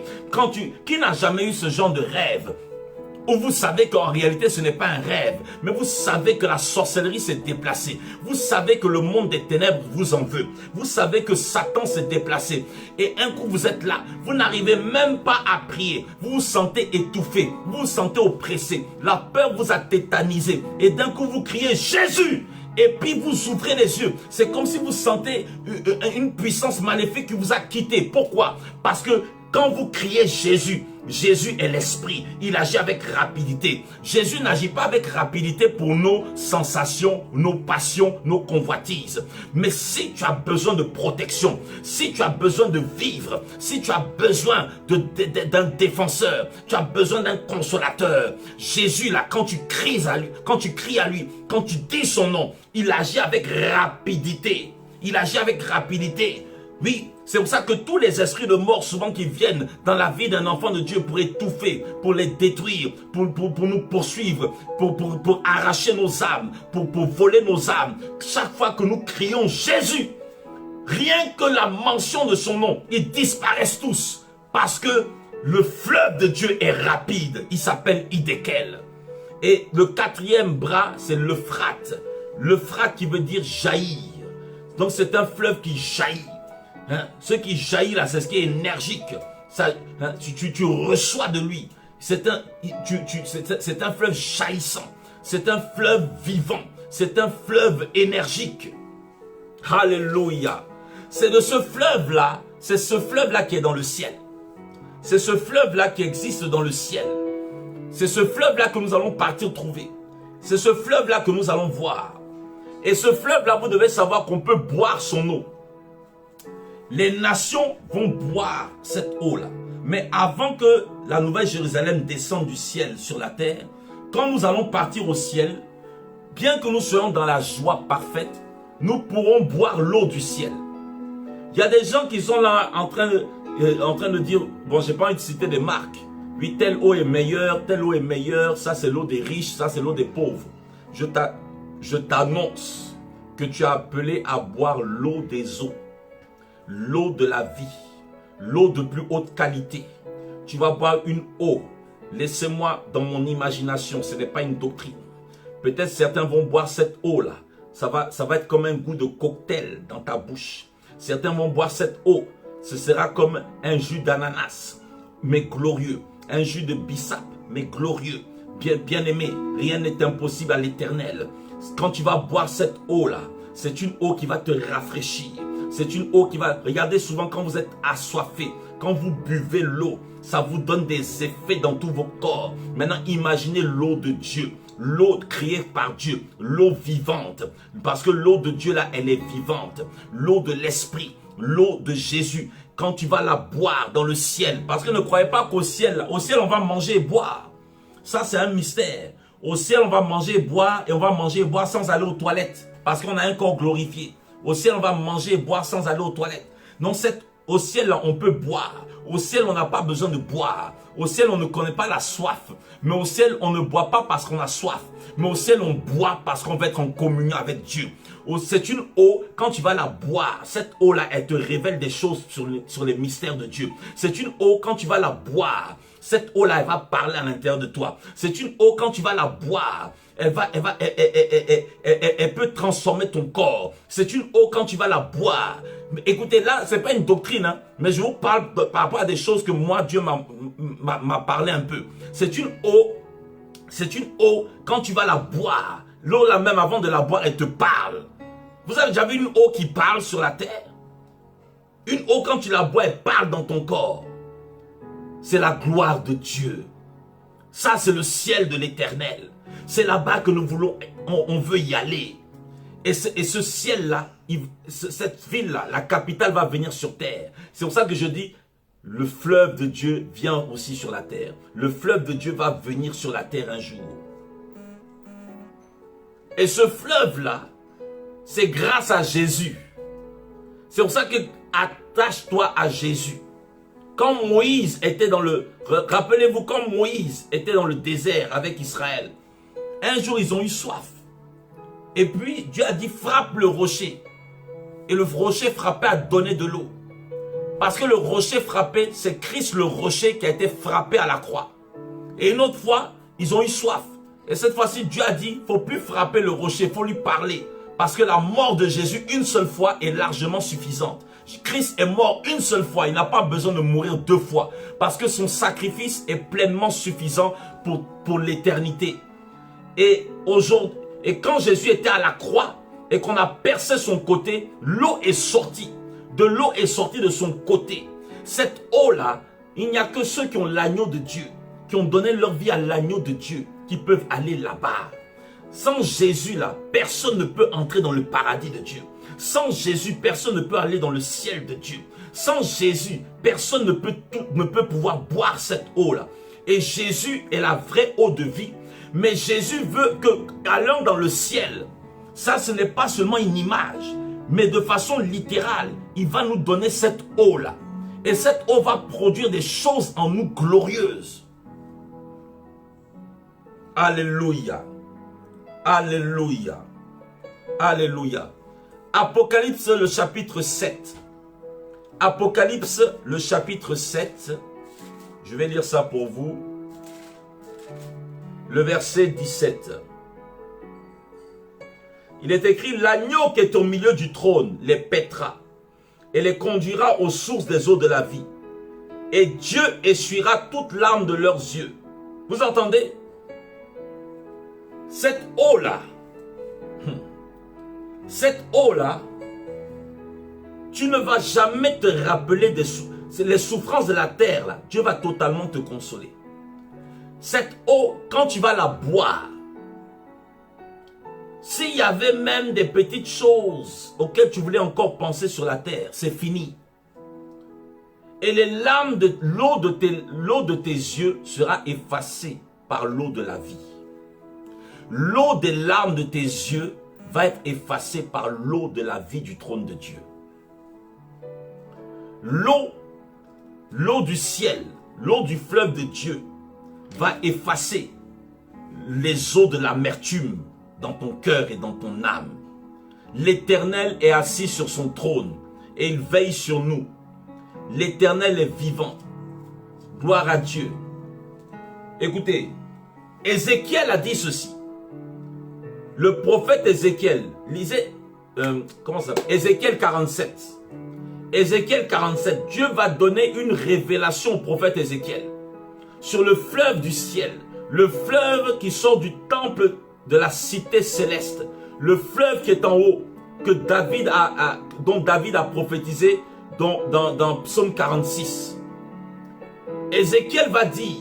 qui n'a jamais eu ce genre de rêve où vous savez qu'en réalité ce n'est pas un rêve, mais vous savez que la sorcellerie s'est déplacée, vous savez que le monde des ténèbres vous en veut, vous savez que Satan s'est déplacé et un coup vous êtes là, vous n'arrivez même pas à prier, vous vous sentez étouffé, vous vous sentez oppressé, la peur vous a tétanisé et d'un coup vous criez Jésus. Et puis vous ouvrez les yeux. C'est comme si vous sentez une puissance maléfique qui vous a quitté. Pourquoi? Parce que quand vous criez Jésus, Jésus est l'esprit. Il agit avec rapidité. Jésus n'agit pas avec rapidité pour nos sensations, nos passions, nos convoitises. Mais si tu as besoin de protection, si tu as besoin de vivre, si tu as besoin d'un défenseur, tu as besoin d'un consolateur, Jésus là, quand tu cries à lui, quand tu dis son nom, il agit avec rapidité. Il agit avec rapidité. Oui, c'est pour ça que tous les esprits de mort souvent qui viennent dans la vie d'un enfant de Dieu pour étouffer, pour les détruire, pour nous poursuivre, pour arracher nos âmes, pour voler nos âmes. Chaque fois que nous crions Jésus, rien que la mention de son nom, ils disparaissent tous. Parce que le fleuve de Dieu est rapide. Il s'appelle Hiddekel. Et le quatrième bras, c'est l'Euphrate. L'Euphrate qui veut dire jaillir. Donc c'est un fleuve qui jaillit. Hein? Ce qui jaillit là, c'est ce qui est énergique. Ça, hein, tu reçois de lui. C'est un fleuve jaillissant. C'est un fleuve vivant. C'est un fleuve énergique. Alléluia. C'est de ce fleuve-là, c'est ce fleuve-là qui est dans le ciel. C'est ce fleuve-là qui existe dans le ciel. C'est ce fleuve-là que nous allons partir trouver. C'est ce fleuve-là que nous allons voir. Et ce fleuve-là, vous devez savoir qu'on peut boire son eau. Les nations vont boire cette eau-là. Mais avant que la Nouvelle Jérusalem descende du ciel sur la terre, quand nous allons partir au ciel, bien que nous soyons dans la joie parfaite, nous pourrons boire l'eau du ciel. Il y a des gens qui sont là en train de dire, bon, j'ai pas envie de citer des marques. Oui, telle eau est meilleure, ça c'est l'eau des riches, ça c'est l'eau des pauvres. Je t'annonce que tu es appelé à boire l'eau des eaux. L'eau de la vie, l'eau de plus haute qualité. Tu vas boire une eau. Laissez-moi dans mon imagination, ce n'est pas une doctrine. Peut-être certains vont boire cette eau-là. Ça va être comme un goût de cocktail dans ta bouche. Certains vont boire cette eau. Ce sera comme un jus d'ananas, mais glorieux. Un jus de bissap, mais glorieux. Bien aimé, rien n'est impossible à l'Éternel. Quand tu vas boire cette eau-là, c'est une eau qui va te rafraîchir. C'est une eau qui va... Regardez souvent quand vous êtes assoiffé, quand vous buvez l'eau, ça vous donne des effets dans tout vos corps. Maintenant, imaginez l'eau de Dieu. l'eau créée par Dieu, l'eau vivante. Parce que l'eau de Dieu là, elle est vivante. L'eau de l'esprit, l'eau de Jésus. Quand tu vas la boire dans le ciel, parce que ne croyez pas qu'au ciel on va manger et boire. Ça c'est un mystère. Au ciel on va manger et boire, et on va manger et boire sans aller aux toilettes. Parce qu'on a un corps glorifié. Au ciel on va manger et boire sans aller aux toilettes. Non, au ciel là, on peut boire. Au ciel, on n'a pas besoin de boire. Au ciel, on ne connaît pas la soif. Mais au ciel, on ne boit pas parce qu'on a soif. Mais au ciel, on boit parce qu'on va être en communion avec Dieu. C'est une eau, quand tu vas la boire, cette eau-là, elle te révèle des choses sur les mystères de Dieu. C'est une eau, quand tu vas la boire, cette eau-là, elle va parler à l'intérieur de toi. C'est une eau, quand tu vas la boire, elle peut transformer ton corps. C'est une eau, quand tu vas la boire. Écoutez, là, c'est pas une doctrine, hein, mais je vous parle par rapport à des choses que moi, Dieu m'a parlé un peu. C'est une eau, quand tu vas la boire, l'eau là même avant de la boire, elle te parle. Vous avez déjà vu une eau qui parle sur la terre? Une eau, quand tu la bois, elle parle dans ton corps. C'est la gloire de Dieu. Ça, c'est le ciel de l'éternel. C'est là-bas que nous voulons, on veut y aller. Et ce ciel-là, cette ville-là, la capitale va venir sur terre. C'est pour ça que je dis, le fleuve de Dieu vient aussi sur la terre. Le fleuve de Dieu va venir sur la terre un jour. Et ce fleuve-là, c'est grâce à Jésus. C'est pour ça que attache-toi à Jésus. Quand Moïse était dans le... Rappelez-vous, quand Moïse était dans le désert avec Israël, un jour ils ont eu soif. Et puis Dieu a dit frappe le rocher. Et le rocher frappé a donné de l'eau. Parce que le rocher frappé, c'est Christ le rocher qui a été frappé à la croix. Et une autre fois, ils ont eu soif. Et cette fois-ci, Dieu a dit, il ne faut plus frapper le rocher, il faut lui parler. Parce que la mort de Jésus, une seule fois, est largement suffisante. Christ est mort une seule fois, il n'a pas besoin de mourir deux fois. Parce que son sacrifice est pleinement suffisant pour l'éternité. Et aujourd'hui, et quand Jésus était à la croix, et qu'on a percé son côté, l'eau est sortie. De l'eau est sortie de son côté. Cette eau-là, il n'y a que ceux qui ont l'agneau de Dieu, qui ont donné leur vie à l'agneau de Dieu, qui peuvent aller là-bas. Sans Jésus là, personne ne peut entrer dans le paradis de Dieu. Sans Jésus, personne ne peut aller dans le ciel de Dieu. Sans Jésus, personne ne peut pouvoir boire cette eau-là. Et Jésus est la vraie eau de vie. Mais Jésus veut que, allant dans le ciel, ça ce n'est pas seulement une image, mais de façon littérale, il va nous donner cette eau-là. Et cette eau va produire des choses en nous glorieuses. Alléluia. Alléluia. Alléluia. Apocalypse le chapitre 7. Apocalypse le chapitre 7. Je vais lire ça pour vous. Le verset 17. Il est écrit, l'agneau qui est au milieu du trône les paîtra et les conduira aux sources des eaux de la vie. Et Dieu essuiera toute larme de leurs yeux. Vous entendez? Cette eau-là, tu ne vas jamais te rappeler les souffrances de la terre. Là. Dieu va totalement te consoler. Cette eau, quand tu vas la boire, s'il y avait même des petites choses auxquelles tu voulais encore penser sur la terre, c'est fini. Et les larmes de l'eau de tes yeux sera effacée par l'eau de la vie. L'eau des larmes de tes yeux va être effacée par l'eau de la vie du trône de Dieu. L'eau du ciel, l'eau du fleuve de Dieu va effacer les eaux de l'amertume dans ton cœur et dans ton âme. L'Éternel est assis sur son trône et il veille sur nous. L'Éternel est vivant. Gloire à Dieu. Écoutez, Ézéchiel a dit ceci. Le prophète Ézéchiel, lisez, comment ça s'appelle? Ézéchiel 47. Ézéchiel 47, Dieu va donner une révélation au prophète Ézéchiel sur le fleuve du ciel, le fleuve qui sort du temple de la cité céleste, le fleuve qui est en haut, que dont David a prophétisé dans Psaume 46. Ézéchiel va dire,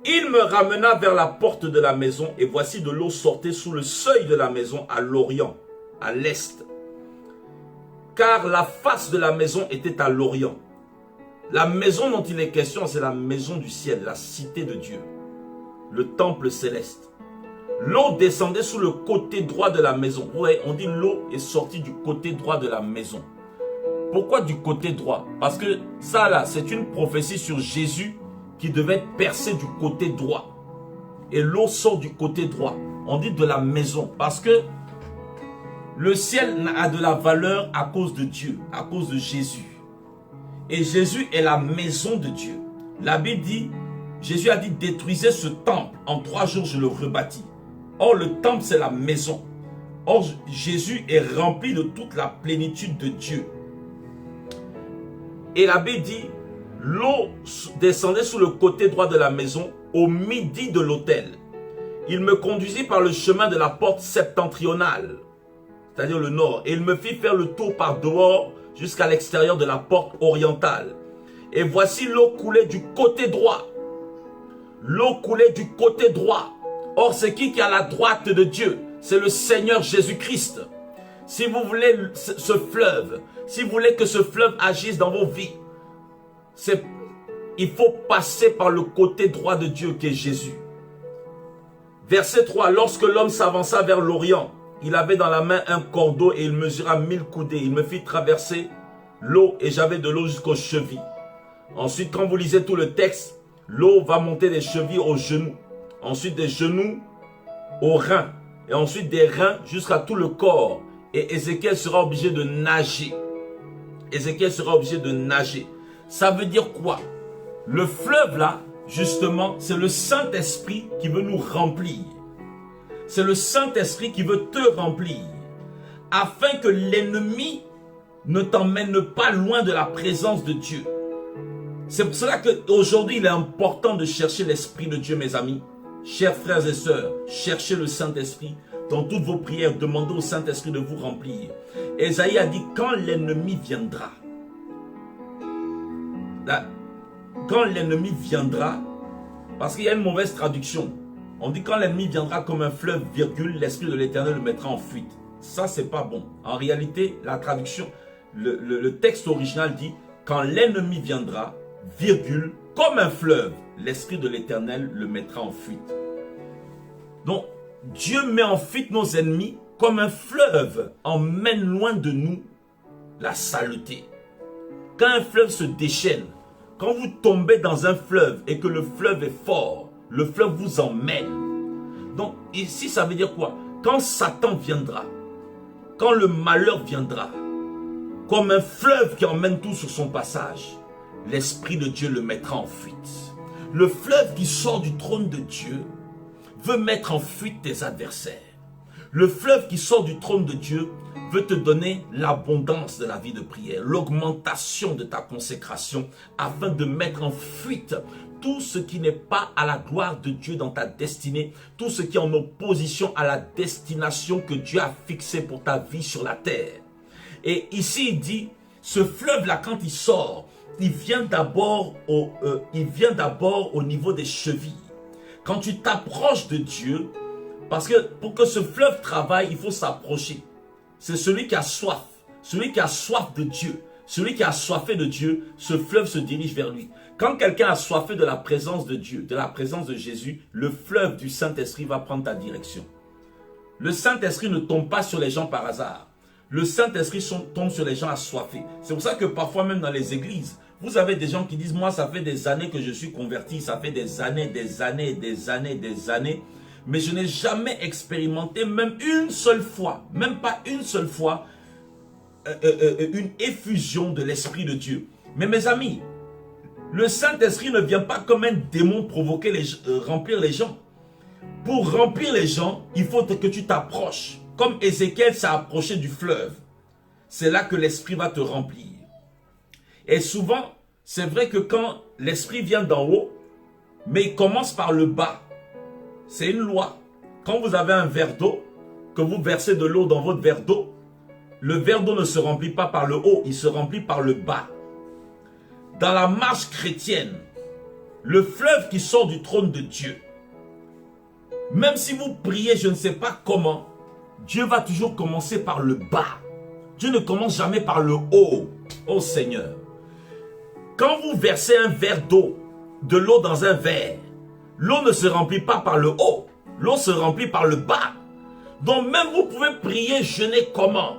Il me ramena vers la porte de la maison, et voici de l'eau sortait sous le seuil de la maison à l'orient, à l'est. Car la face de la maison était à l'orient. La maison dont il est question, c'est la maison du ciel, la cité de Dieu, le temple céleste. L'eau descendait sous le côté droit de la maison. Ouais, on dit l'eau est sortie du côté droit de la maison. Pourquoi du côté droit? Parce que ça là, c'est une prophétie sur Jésus qui devait être percé du côté droit. Et l'eau sort du côté droit. On dit de la maison parce que le ciel a de la valeur à cause de Dieu, à cause de Jésus. Et Jésus est la maison de Dieu. La Bible dit, Jésus a dit, détruisez ce temple, en 3 jours je le rebâtis. Or le temple c'est la maison. Or Jésus est rempli de toute la plénitude de Dieu. Et la Bible dit, l'eau descendait sous le côté droit de la maison, au midi de l'autel. Il me conduisit par le chemin de la porte septentrionale, c'est-à-dire le nord, et il me fit faire le tour par dehors jusqu'à l'extérieur de la porte orientale. Et voici l'eau coulait du côté droit. L'eau coulait du côté droit. Or, c'est qui est à la droite de Dieu? C'est le Seigneur Jésus-Christ. Si vous voulez ce fleuve, si vous voulez que ce fleuve agisse dans vos vies, il faut passer par le côté droit de Dieu qui est Jésus. Verset 3, lorsque l'homme s'avança vers l'Orient, il avait dans la main un cordeau et il mesura 1000 coudées. Il me fit traverser l'eau et j'avais de l'eau jusqu'aux chevilles. Ensuite, quand vous lisez tout le texte, l'eau va monter des chevilles aux genoux. Ensuite, des genoux aux reins. Et ensuite, des reins jusqu'à tout le corps. Et Ézéchiel sera obligé de nager. Ézéchiel sera obligé de nager. Ça veut dire quoi? Le fleuve là, justement, c'est le Saint-Esprit qui veut nous remplir. C'est le Saint-Esprit qui veut te remplir. Afin que l'ennemi ne t'emmène pas loin de la présence de Dieu. C'est pour cela qu'aujourd'hui, il est important de chercher l'Esprit de Dieu, mes amis. Chers frères et sœurs, cherchez le Saint-Esprit. Dans toutes vos prières, demandez au Saint-Esprit de vous remplir. Ésaïe a dit, quand l'ennemi viendra, là, quand l'ennemi viendra, parce qu'il y a une mauvaise traduction. On dit quand l'ennemi viendra comme un fleuve, virgule, l'Esprit de l'Éternel le mettra en fuite. Ça, c'est pas bon. En réalité, la traduction, le texte original dit, quand l'ennemi viendra, virgule, comme un fleuve, l'Esprit de l'Éternel le mettra en fuite. Donc, Dieu met en fuite nos ennemis comme un fleuve, emmène loin de nous la saleté. Quand un fleuve se déchaîne, quand vous tombez dans un fleuve et que le fleuve est fort, le fleuve vous emmène. Donc ici ça veut dire quoi? Quand Satan viendra, quand le malheur viendra, comme un fleuve qui emmène tout sur son passage, l'Esprit de Dieu le mettra en fuite. Le fleuve qui sort du trône de Dieu veut mettre en fuite tes adversaires. Le fleuve qui sort du trône de Dieu veut te donner l'abondance de la vie de prière, l'augmentation de ta consécration, afin de mettre en fuite tout ce qui n'est pas à la gloire de Dieu dans ta destinée, tout ce qui est en opposition à la destination que Dieu a fixée pour ta vie sur la terre. Et ici il dit, ce fleuve-là quand il sort, il vient d'abord au niveau des chevilles. Quand tu t'approches de Dieu, parce que pour que ce fleuve travaille, il faut s'approcher. C'est celui qui a soif de Dieu, celui qui a soifé de Dieu, ce fleuve se dirige vers lui. Quand quelqu'un a soifé de la présence de Dieu, de la présence de Jésus, le fleuve du Saint-Esprit va prendre ta direction. Le Saint-Esprit ne tombe pas sur les gens par hasard. Le Saint-Esprit tombe sur les gens assoiffés. C'est pour ça que parfois même dans les églises, vous avez des gens qui disent, moi ça fait des années que je suis converti, ça fait des années, mais je n'ai jamais expérimenté même une seule fois, même pas une seule fois, une effusion de l'Esprit de Dieu. Mais mes amis, le Saint-Esprit ne vient pas comme un démon provoquer remplir les gens. Pour remplir les gens, il faut que tu t'approches. Comme Ézéchiel s'est approché du fleuve. C'est là que l'Esprit va te remplir. Et souvent, c'est vrai que quand l'Esprit vient d'en haut, mais il commence par le bas. C'est une loi. Quand vous avez un verre d'eau, que vous versez de l'eau dans votre verre d'eau, le verre d'eau ne se remplit pas par le haut, il se remplit par le bas. Dans la marche chrétienne, le fleuve qui sort du trône de Dieu. Même si vous priez, je ne sais pas comment, Dieu va toujours commencer par le bas. Dieu ne commence jamais par le haut. Oh Seigneur. Quand vous versez un verre d'eau, de l'eau dans un verre, l'eau ne se remplit pas par le haut. L'eau se remplit par le bas. Donc même vous pouvez prier, jeûner comment?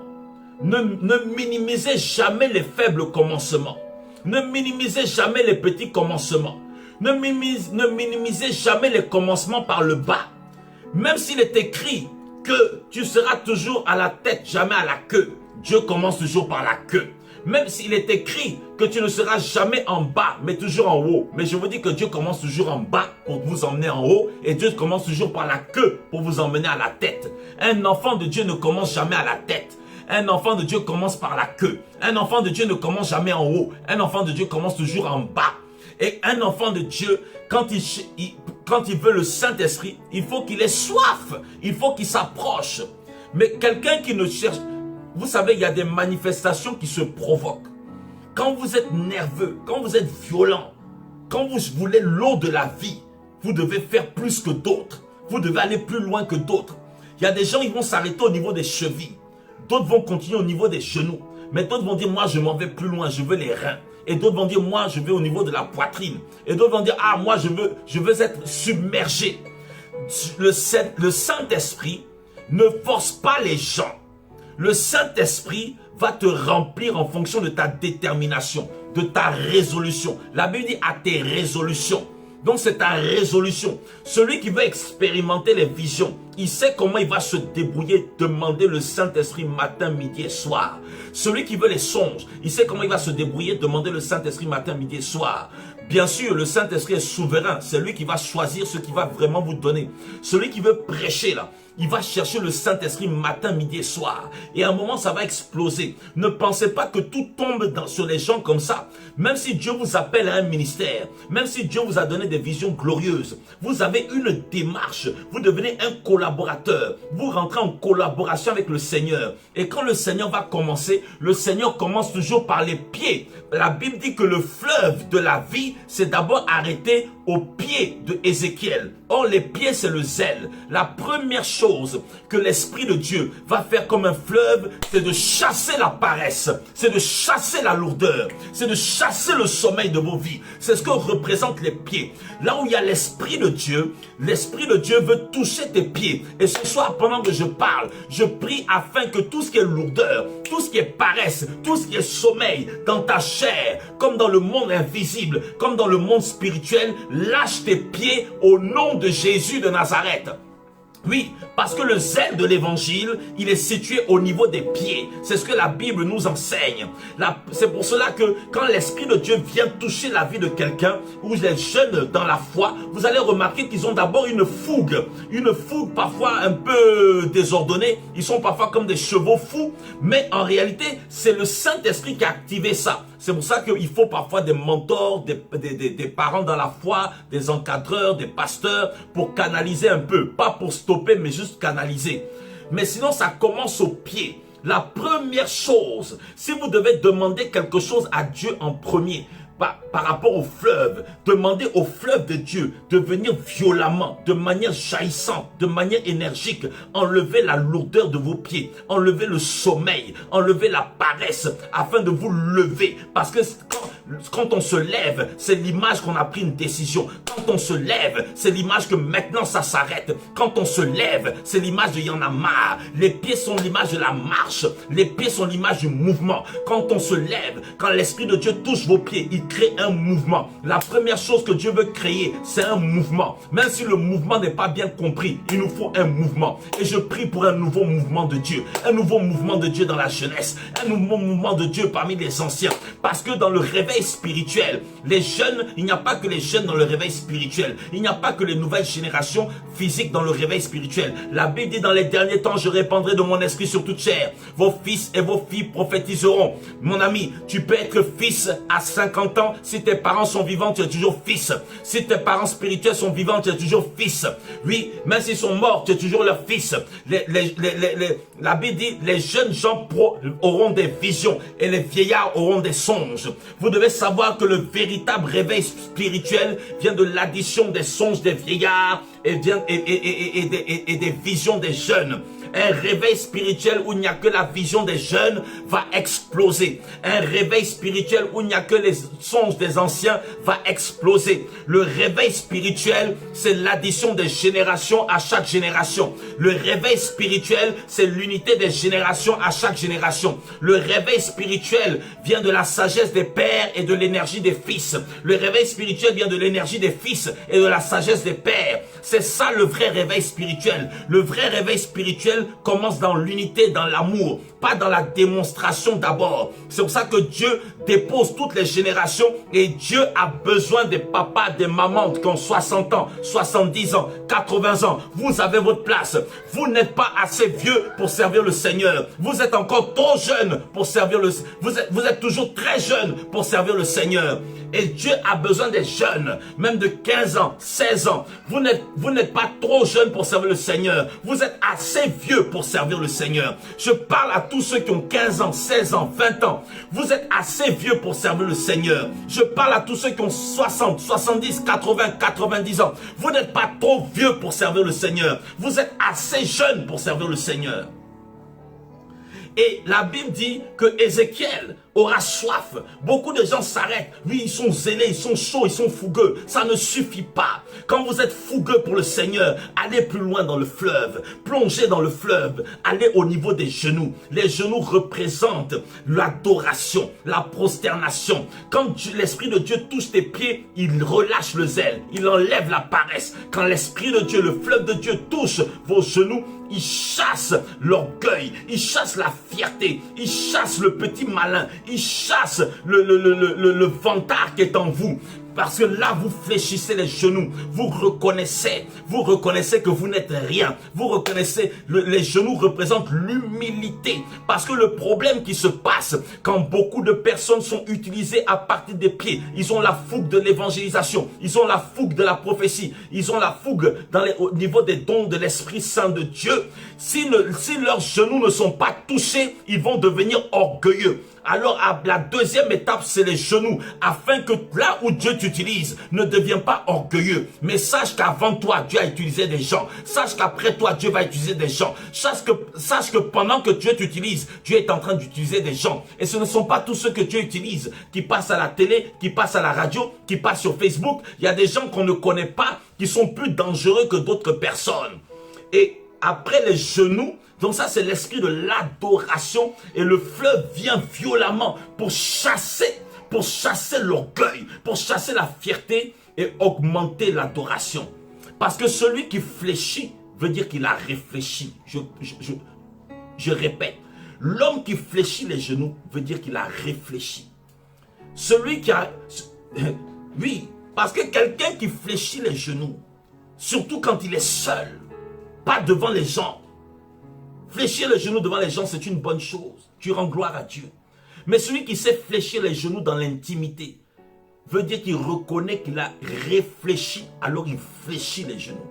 Ne minimisez jamais les faibles commencements. Ne minimisez jamais les petits commencements. Ne minimisez jamais les commencements par le bas. Même s'il est écrit que tu seras toujours à la tête, jamais à la queue, Dieu commence toujours par la queue. Même s'il est écrit que tu ne seras jamais en bas, mais toujours en haut. Mais je vous dis que Dieu commence toujours en bas pour vous emmener en haut. Et Dieu commence toujours par la queue pour vous emmener à la tête. Un enfant de Dieu ne commence jamais à la tête. Un enfant de Dieu commence par la queue. Un enfant de Dieu ne commence jamais en haut. Un enfant de Dieu commence toujours en bas. Et un enfant de Dieu, quand il veut le Saint-Esprit, il faut qu'il ait soif. Il faut qu'il s'approche. Mais quelqu'un qui ne cherche... Vous savez, il y a des manifestations qui se provoquent. Quand vous êtes nerveux, quand vous êtes violent, quand vous voulez l'eau de la vie, vous devez faire plus que d'autres. Vous devez aller plus loin que d'autres. Il y a des gens qui vont s'arrêter au niveau des chevilles. D'autres vont continuer au niveau des genoux. Mais d'autres vont dire, moi je m'en vais plus loin, je veux les reins. Et d'autres vont dire, moi je vais au niveau de la poitrine. Et d'autres vont dire, ah moi je veux être submergé. Le Saint-Esprit ne force pas les gens. Le Saint-Esprit va te remplir en fonction de ta détermination, de ta résolution. La Bible dit à tes résolutions. Donc c'est ta résolution. Celui qui veut expérimenter les visions, il sait comment il va se débrouiller, demander le Saint-Esprit matin, midi et soir. Celui qui veut les songes, il sait comment il va se débrouiller, demander le Saint-Esprit matin, midi et soir. Bien sûr, le Saint-Esprit est souverain. C'est lui qui va choisir ce qu'il va vraiment vous donner. Celui qui veut prêcher là, il va chercher le Saint-Esprit matin, midi et soir. Et à un moment, ça va exploser. Ne pensez pas que tout tombe sur les gens comme ça. Même si Dieu vous appelle à un ministère, même si Dieu vous a donné des visions glorieuses, vous avez une démarche. Vous devenez un collaborateur. Vous rentrez en collaboration avec le Seigneur. Et quand le Seigneur va commencer, le Seigneur commence toujours par les pieds. La Bible dit que le fleuve de la vie s'est d'abord arrêté aux pieds de Ézéchiel. Or, les pieds, c'est le zèle. La première chose que l'Esprit de Dieu va faire comme un fleuve, c'est de chasser la paresse, c'est de chasser la lourdeur, c'est de chasser le sommeil de vos vies. C'est ce que représentent les pieds. Là où il y a l'Esprit de Dieu veut toucher tes pieds. Et ce soir, pendant que je parle, je prie afin que tout ce qui est lourdeur, tout ce qui est paresse, tout ce qui est sommeil dans ta chair, comme dans le monde invisible, comme dans le monde spirituel, lâche tes pieds au nom de Jésus de Nazareth. Oui, parce que le zèle de l'évangile, il est situé au niveau des pieds. C'est ce que la Bible nous enseigne. C'est pour cela que quand l'Esprit de Dieu vient toucher la vie de quelqu'un, ou les jeunes dans la foi, vous allez remarquer qu'ils ont d'abord une fougue parfois un peu désordonnée. Ils sont parfois comme des chevaux fous, mais en réalité, c'est le Saint-Esprit qui a activé ça. C'est pour ça qu'il faut parfois des mentors, des parents dans la foi, des encadreurs, des pasteurs, pour canaliser un peu. Pas pour stopper, mais juste canaliser. Mais sinon, ça commence au pied. La première chose, si vous devez demander quelque chose à Dieu en premier, par rapport au fleuve, demandez au fleuve de Dieu de venir violemment, de manière jaillissante, de manière énergique, enlever la lourdeur de vos pieds, enlever le sommeil, enlever la paresse, afin de vous lever. Parce que quand on se lève, c'est l'image qu'on a pris une décision. Quand on se lève, c'est l'image que maintenant ça s'arrête. Quand on se lève, c'est l'image de « y en a marre ». Les pieds sont l'image de la marche. Les pieds sont l'image du mouvement. Quand on se lève, quand l'Esprit de Dieu touche vos pieds, il crée un mouvement. La première chose que Dieu veut créer, c'est un mouvement. Même si le mouvement n'est pas bien compris, il nous faut un mouvement. Et je prie pour un nouveau mouvement de Dieu. Un nouveau mouvement de Dieu dans la jeunesse. Un nouveau mouvement de Dieu parmi les anciens. Parce que dans le réveil spirituel, les jeunes, il n'y a pas que les jeunes dans le réveil spirituel. Il n'y a pas que les nouvelles générations physiques dans le réveil spirituel. La Bible dit dans les derniers temps, je répandrai de mon esprit sur toute chair. Vos fils et vos filles prophétiseront. Mon ami, tu peux être fils à 50 ans. Si tes parents sont vivants, tu es toujours fils. Si tes parents spirituels sont vivants, tu es toujours fils. Oui, même s'ils sont morts, tu es toujours leur fils. La Bible dit, les jeunes gens auront des visions et les vieillards auront des songes. Vous devez devez savoir que le véritable réveil spirituel vient de l'addition des songes des vieillards et des visions des jeunes. Un réveil spirituel où il n'y a que la vision des jeunes va exploser. Un réveil spirituel où il n'y a que les songes des anciens va exploser. Le réveil spirituel, c'est l'addition des générations à chaque génération. Le réveil spirituel, c'est l'unité des générations à chaque génération. Le réveil spirituel vient de la sagesse des pères et de l'énergie des fils. Le réveil spirituel vient de l'énergie des fils et de la sagesse des pères. C'est ça le vrai réveil spirituel. Le vrai réveil spirituel commence dans l'unité, dans l'amour, pas dans la démonstration d'abord. C'est pour ça que Dieu dépose toutes les générations et Dieu a besoin des papas, des mamans qui ont 60 ans, 70 ans, 80 ans. Vous avez votre place. Vous n'êtes pas assez vieux pour servir le Seigneur. Vous êtes encore trop jeune pour servir le Seigneur. Vous êtes toujours très jeune pour servir le Seigneur. Et Dieu a besoin des jeunes, même de 15 ans, 16 ans. Vous n'êtes pas trop jeune pour servir le Seigneur. Vous êtes assez vieux pour servir le Seigneur. Je parle à tous ceux qui ont 15 ans, 16 ans, 20 ans. Vous êtes assez vieux pour servir le Seigneur. Je parle à tous ceux qui ont 60, 70, 80, 90 ans. Vous n'êtes pas trop vieux pour servir le Seigneur. Vous êtes assez jeune pour servir le Seigneur. Et la Bible dit que Ézéchiel aura soif. Beaucoup de gens s'arrêtent. Oui, ils sont zélés, ils sont chauds, ils sont fougueux. Ça ne suffit pas. Quand vous êtes fougueux pour le Seigneur, allez plus loin dans le fleuve. Plongez dans le fleuve. Allez au niveau des genoux. Les genoux représentent l'adoration, la prosternation. Quand l'Esprit de Dieu touche tes pieds, il relâche le zèle. Il enlève la paresse. Quand l'Esprit de Dieu, le fleuve de Dieu touche vos genoux, il chasse l'orgueil, il chasse la fierté, il chasse le petit malin, il chasse le vantard qui est en vous. Parce que là, vous fléchissez les genoux. Vous reconnaissez que vous n'êtes rien. Vous reconnaissez, les genoux représentent l'humilité. Parce que le problème qui se passe quand beaucoup de personnes sont utilisées à partir des pieds, ils ont la fougue de l'évangélisation, ils ont la fougue de la prophétie, ils ont la fougue au niveau des dons de l'Esprit Saint de Dieu. Si leurs genoux ne sont pas touchés, ils vont devenir orgueilleux. Alors la deuxième étape, c'est les genoux, afin que là où Dieu t'utilise, ne deviens pas orgueilleux. Mais sache qu'avant toi, Dieu a utilisé des gens. Sache qu'après toi, Dieu va utiliser des gens. Sache que pendant que Dieu t'utilise, Dieu est en train d'utiliser des gens. Et ce ne sont pas tous ceux que Dieu utilise, qui passent à la télé, qui passent à la radio, qui passent sur Facebook. Il y a des gens qu'on ne connaît pas, qui sont plus dangereux que d'autres personnes. Et après les genoux, donc ça c'est l'esprit de l'adoration, et le fleuve vient violemment pour chasser l'orgueil, pour chasser la fierté et augmenter l'adoration. Parce que celui qui fléchit veut dire qu'il a réfléchi. Je répète, l'homme qui fléchit les genoux veut dire qu'il a réfléchi. Celui qui a... Oui, parce que quelqu'un qui fléchit les genoux, surtout quand il est seul, pas devant les gens. Fléchir les genoux devant les gens, c'est une bonne chose. Tu rends gloire à Dieu. Mais celui qui sait fléchir les genoux dans l'intimité, veut dire qu'il reconnaît qu'il a réfléchi, alors il fléchit les genoux.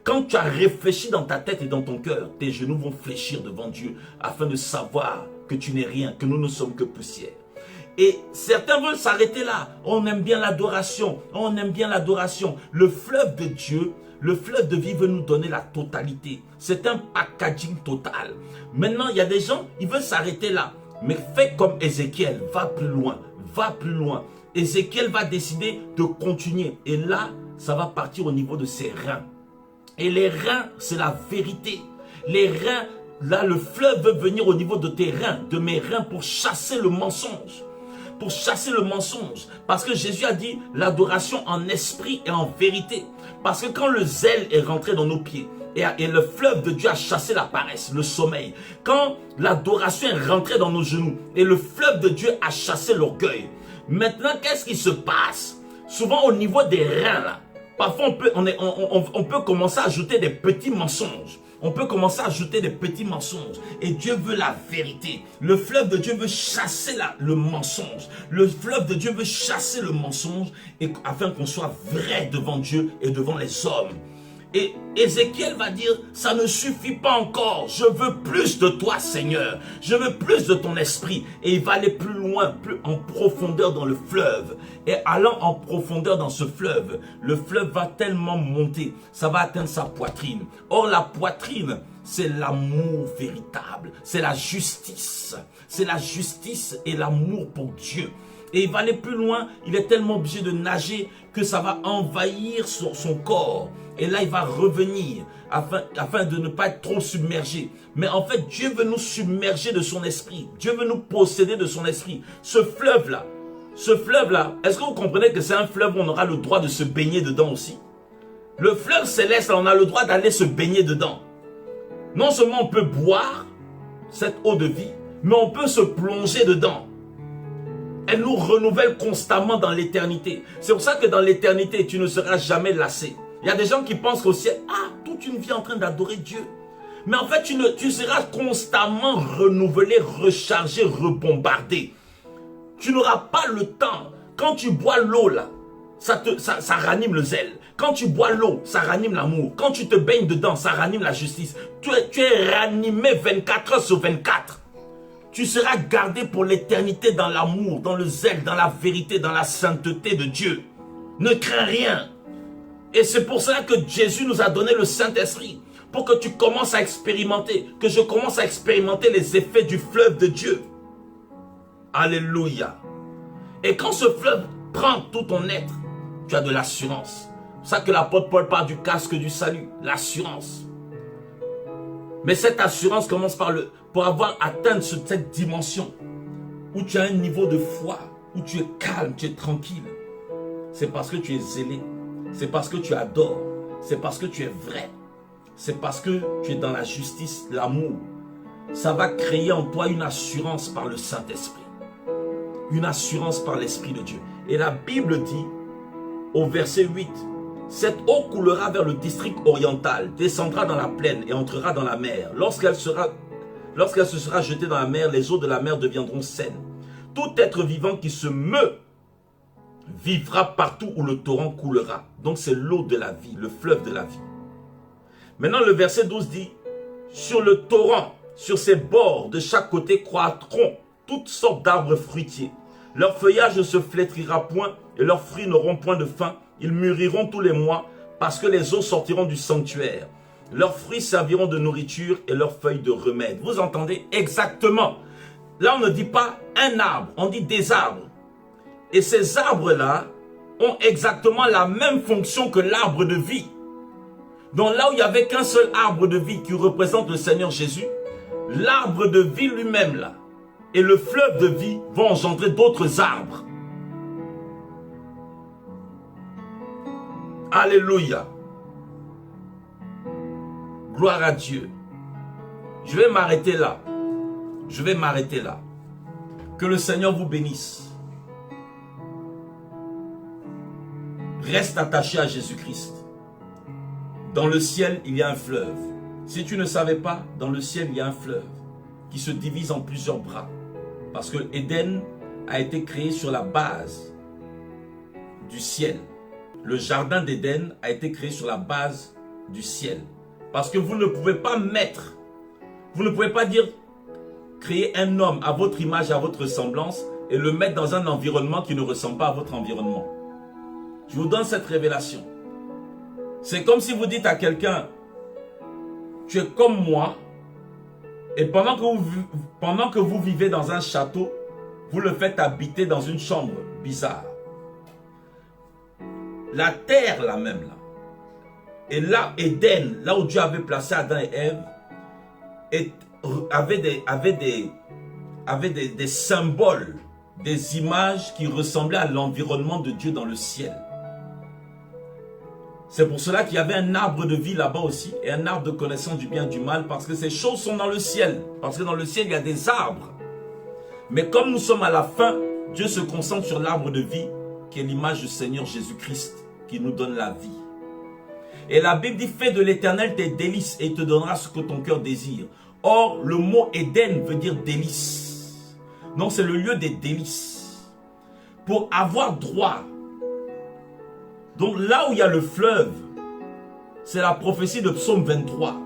Quand tu as réfléchi dans ta tête et dans ton cœur, tes genoux vont fléchir devant Dieu, afin de savoir que tu n'es rien, que nous ne sommes que poussière. Et certains veulent s'arrêter là. On aime bien l'adoration. On aime bien l'adoration. Le fleuve de Dieu, le fleuve de vie veut nous donner la totalité. C'est un packaging total. Maintenant, il y a des gens, ils veulent s'arrêter là. Mais fais comme Ézéchiel, va plus loin, va plus loin. Ézéchiel va décider de continuer. Et là, ça va partir au niveau de ses reins. Et les reins, c'est la vérité. Les reins, là, le fleuve veut venir au niveau de tes reins, de mes reins, pour chasser le mensonge. Pour chasser le mensonge. Parce que Jésus a dit l'adoration en esprit et en vérité. Parce que quand le zèle est rentré dans nos pieds, et le fleuve de Dieu a chassé la paresse, le sommeil. Quand l'adoration est rentrée dans nos genoux, et le fleuve de Dieu a chassé l'orgueil. Maintenant, qu'est-ce qui se passe? Souvent au niveau des reins, là, parfois on peut commencer à ajouter des petits mensonges. On peut commencer à ajouter des petits mensonges. Et Dieu veut la vérité. Le fleuve de Dieu veut chasser le mensonge. Le fleuve de Dieu veut chasser le mensonge afin qu'on soit vrai devant Dieu et devant les hommes. Et Ézéchiel va dire, ça ne suffit pas encore, je veux plus de toi Seigneur, je veux plus de ton esprit. Et il va aller plus loin, plus en profondeur dans le fleuve. Et allant en profondeur dans ce fleuve, le fleuve va tellement monter, ça va atteindre sa poitrine. Or la poitrine, c'est l'amour véritable, c'est la justice et l'amour pour Dieu. Et il va aller plus loin, il est tellement obligé de nager que ça va envahir son corps. Et là, il va revenir afin de ne pas être trop submergé. Mais en fait, Dieu veut nous submerger de son esprit. Dieu veut nous posséder de son esprit. Ce fleuve-là, est-ce que vous comprenez que c'est un fleuve où on aura le droit de se baigner dedans aussi? Le fleuve céleste, on a le droit d'aller se baigner dedans. Non seulement on peut boire cette eau de vie, mais on peut se plonger dedans. Elle nous renouvelle constamment dans l'éternité. C'est pour ça que dans l'éternité, tu ne seras jamais lassé. Il y a des gens qui pensent qu'au ciel, toute une vie en train d'adorer Dieu. Mais en fait, tu seras constamment renouvelé, rechargé, rebombardé. Tu n'auras pas le temps. Quand tu bois l'eau là, ça ranime le zèle. Quand tu bois l'eau, ça ranime l'amour. Quand tu te baignes dedans, ça ranime la justice. Tu es ranimé 24 heures sur 24. Tu seras gardé pour l'éternité dans l'amour, dans le zèle, dans la vérité, dans la sainteté de Dieu. Ne crains rien. Et c'est pour cela que Jésus nous a donné le Saint-Esprit. Pour que tu commences à expérimenter, que je commence à expérimenter les effets du fleuve de Dieu. Alléluia. Et quand ce fleuve prend tout ton être, tu as de l'assurance. C'est ça que l'apôtre Paul parle du casque du salut, l'assurance. Mais cette assurance commence pour avoir atteint cette dimension où tu as un niveau de foi, où tu es calme, tu es tranquille. C'est parce que tu es zélé, c'est parce que tu adores, c'est parce que tu es vrai, c'est parce que tu es dans la justice, l'amour. Ça va créer en toi une assurance par le Saint-Esprit, une assurance par l'Esprit de Dieu. Et la Bible dit au verset 8, cette eau coulera vers le district oriental, descendra dans la plaine et entrera dans la mer. Lorsqu'elle se sera jetée dans la mer, les eaux de la mer deviendront saines. Tout être vivant qui se meut vivra partout où le torrent coulera. Donc c'est l'eau de la vie, le fleuve de la vie. Maintenant le verset 12 dit, sur le torrent, sur ses bords, de chaque côté croîtront toutes sortes d'arbres fruitiers. Leur feuillage ne se flétrira point et leurs fruits n'auront point de fin. Ils mûriront tous les mois parce que les eaux sortiront du sanctuaire. Leurs fruits serviront de nourriture et leurs feuilles de remède. Vous entendez exactement. Là, on ne dit pas un arbre, on dit des arbres. Et ces arbres-là ont exactement la même fonction que l'arbre de vie. Donc là où il n'y avait qu'un seul arbre de vie qui représente le Seigneur Jésus, l'arbre de vie lui-même là, et le fleuve de vie vont engendrer d'autres arbres. Alléluia. Gloire à Dieu. Je vais m'arrêter là. Je vais m'arrêter là. Que le Seigneur vous bénisse. Reste attaché à Jésus-Christ. Dans le ciel, il y a un fleuve. Si tu ne savais pas, dans le ciel, il y a un fleuve qui se divise en plusieurs bras. Parce que Éden a été créé sur la base du ciel. Le jardin d'Éden a été créé sur la base du ciel. Parce que vous ne pouvez pas dire créer un homme à votre image, à votre ressemblance et le mettre dans un environnement qui ne ressemble pas à votre environnement. Je vous donne cette révélation. C'est comme si vous dites à quelqu'un, tu es comme moi, et pendant que vous vivez dans un château, vous le faites habiter dans une chambre bizarre. La terre là même là, et là Éden, là où Dieu avait placé Adam et Ève, avait des symboles, des images qui ressemblaient à l'environnement de Dieu dans le ciel. C'est pour cela qu'il y avait un arbre de vie là-bas aussi, et un arbre de connaissance du bien et du mal, parce que ces choses sont dans le ciel. Parce que dans le ciel, il y a des arbres. Mais comme nous sommes à la fin, Dieu se concentre sur l'arbre de vie, qui est l'image du Seigneur Jésus-Christ, qui nous donne la vie. Et la Bible dit, fais de l'Éternel tes délices, et il te donnera ce que ton cœur désire. Or, le mot Éden veut dire délices. Donc, c'est le lieu des délices. Pour avoir droit. Donc, là où il y a le fleuve, C'est la prophétie de Psaume 23.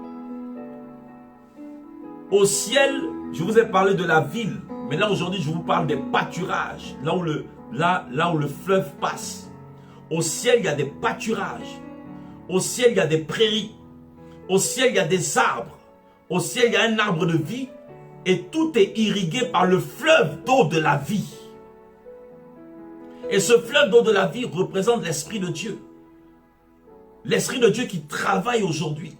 Au ciel, je vous ai parlé de la ville, mais là aujourd'hui je vous parle des pâturages, là où le fleuve passe. Au ciel, il y a des pâturages. Au ciel, il y a des prairies. Au ciel, il y a des arbres. Au ciel, il y a un arbre de vie. Et tout est irrigué par le fleuve d'eau de la vie. Et ce fleuve d'eau de la vie représente l'Esprit de Dieu. L'Esprit de Dieu qui travaille aujourd'hui.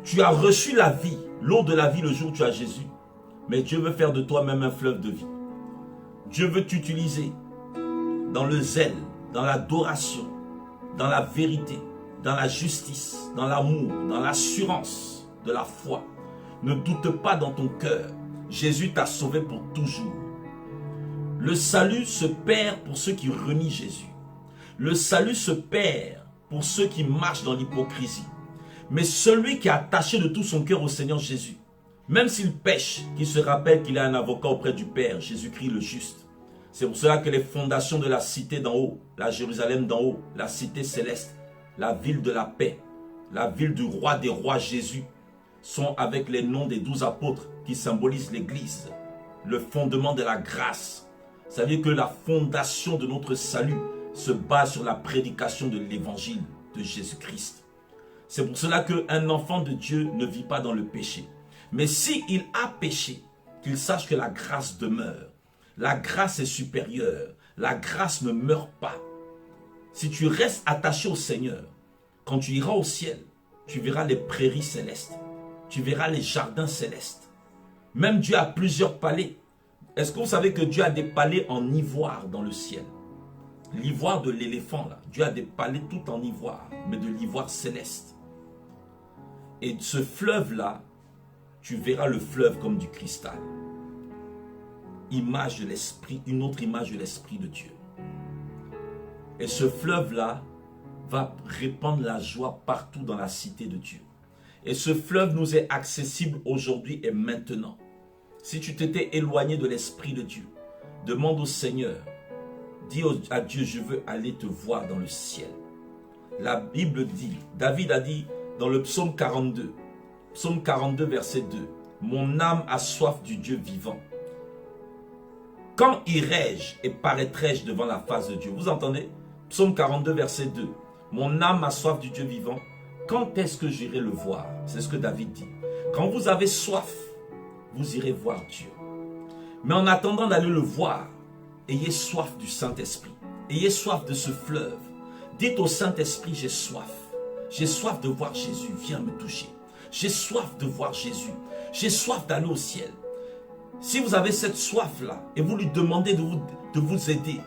Tu as reçu la vie, l'eau de la vie le jour où tu as Jésus. Mais Dieu veut faire de toi même un fleuve de vie. Dieu veut t'utiliser dans le zèle, dans l'adoration, dans la vérité, dans la justice, dans l'amour, dans l'assurance de la foi. Ne doute pas dans ton cœur. Jésus t'a sauvé pour toujours. Le salut se perd pour ceux qui renient Jésus. Le salut se perd pour ceux qui marchent dans l'hypocrisie. Mais celui qui est attaché de tout son cœur au Seigneur Jésus, même s'il pêche, qu'il se rappelle qu'il a un avocat auprès du Père, Jésus-Christ le juste. C'est pour cela que les fondations de la cité d'en haut, la Jérusalem d'en haut, la cité céleste, la ville de la paix, la ville du roi des rois Jésus, sont avec les noms des 12 apôtres qui symbolisent l'Église, le fondement de la grâce. Ça veut dire que la fondation de notre salut se base sur la prédication de l'évangile de Jésus-Christ. C'est pour cela qu'un enfant de Dieu ne vit pas dans le péché. Mais s'il a péché, qu'il sache que la grâce demeure. La grâce est supérieure. La grâce ne meurt pas. Si tu restes attaché au Seigneur, quand tu iras au ciel, tu verras les prairies célestes. Tu verras les jardins célestes. Même Dieu a plusieurs palais. Est-ce que vous savez que Dieu a des palais en ivoire dans le ciel? L'ivoire de l'éléphant, là. Dieu a des palais tout en ivoire, mais de l'ivoire céleste. Et ce fleuve-là, tu verras le fleuve comme du cristal. Image de l'esprit, une autre image de l'esprit de Dieu. Et ce fleuve-là va répandre la joie partout dans la cité de Dieu. Et ce fleuve nous est accessible aujourd'hui et maintenant. Si tu t'étais éloigné de l'Esprit de Dieu, demande au Seigneur, dis à Dieu, je veux aller te voir dans le ciel. La Bible dit, David a dit dans le psaume 42 verset 2, mon âme a soif du Dieu vivant. Quand irai-je et paraîtrai-je devant la face de Dieu? Vous entendez? Psaume 42 verset 2, mon âme a soif du Dieu vivant. Quand est-ce que j'irai le voir? C'est ce que David dit. Quand vous avez soif, vous irez voir Dieu. Mais en attendant d'aller le voir, ayez soif du Saint-Esprit. Ayez soif de ce fleuve. Dites au Saint-Esprit, j'ai soif. J'ai soif de voir Jésus. Viens me toucher. J'ai soif de voir Jésus. J'ai soif d'aller au ciel. Si vous avez cette soif-là et vous lui demandez de vous aider,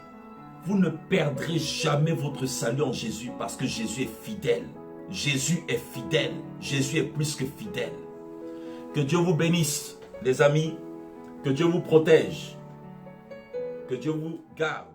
vous ne perdrez jamais votre salut en Jésus parce que Jésus est fidèle. Jésus est fidèle. Jésus est plus que fidèle. Que Dieu vous bénisse, les amis. Que Dieu vous protège. Que Dieu vous garde.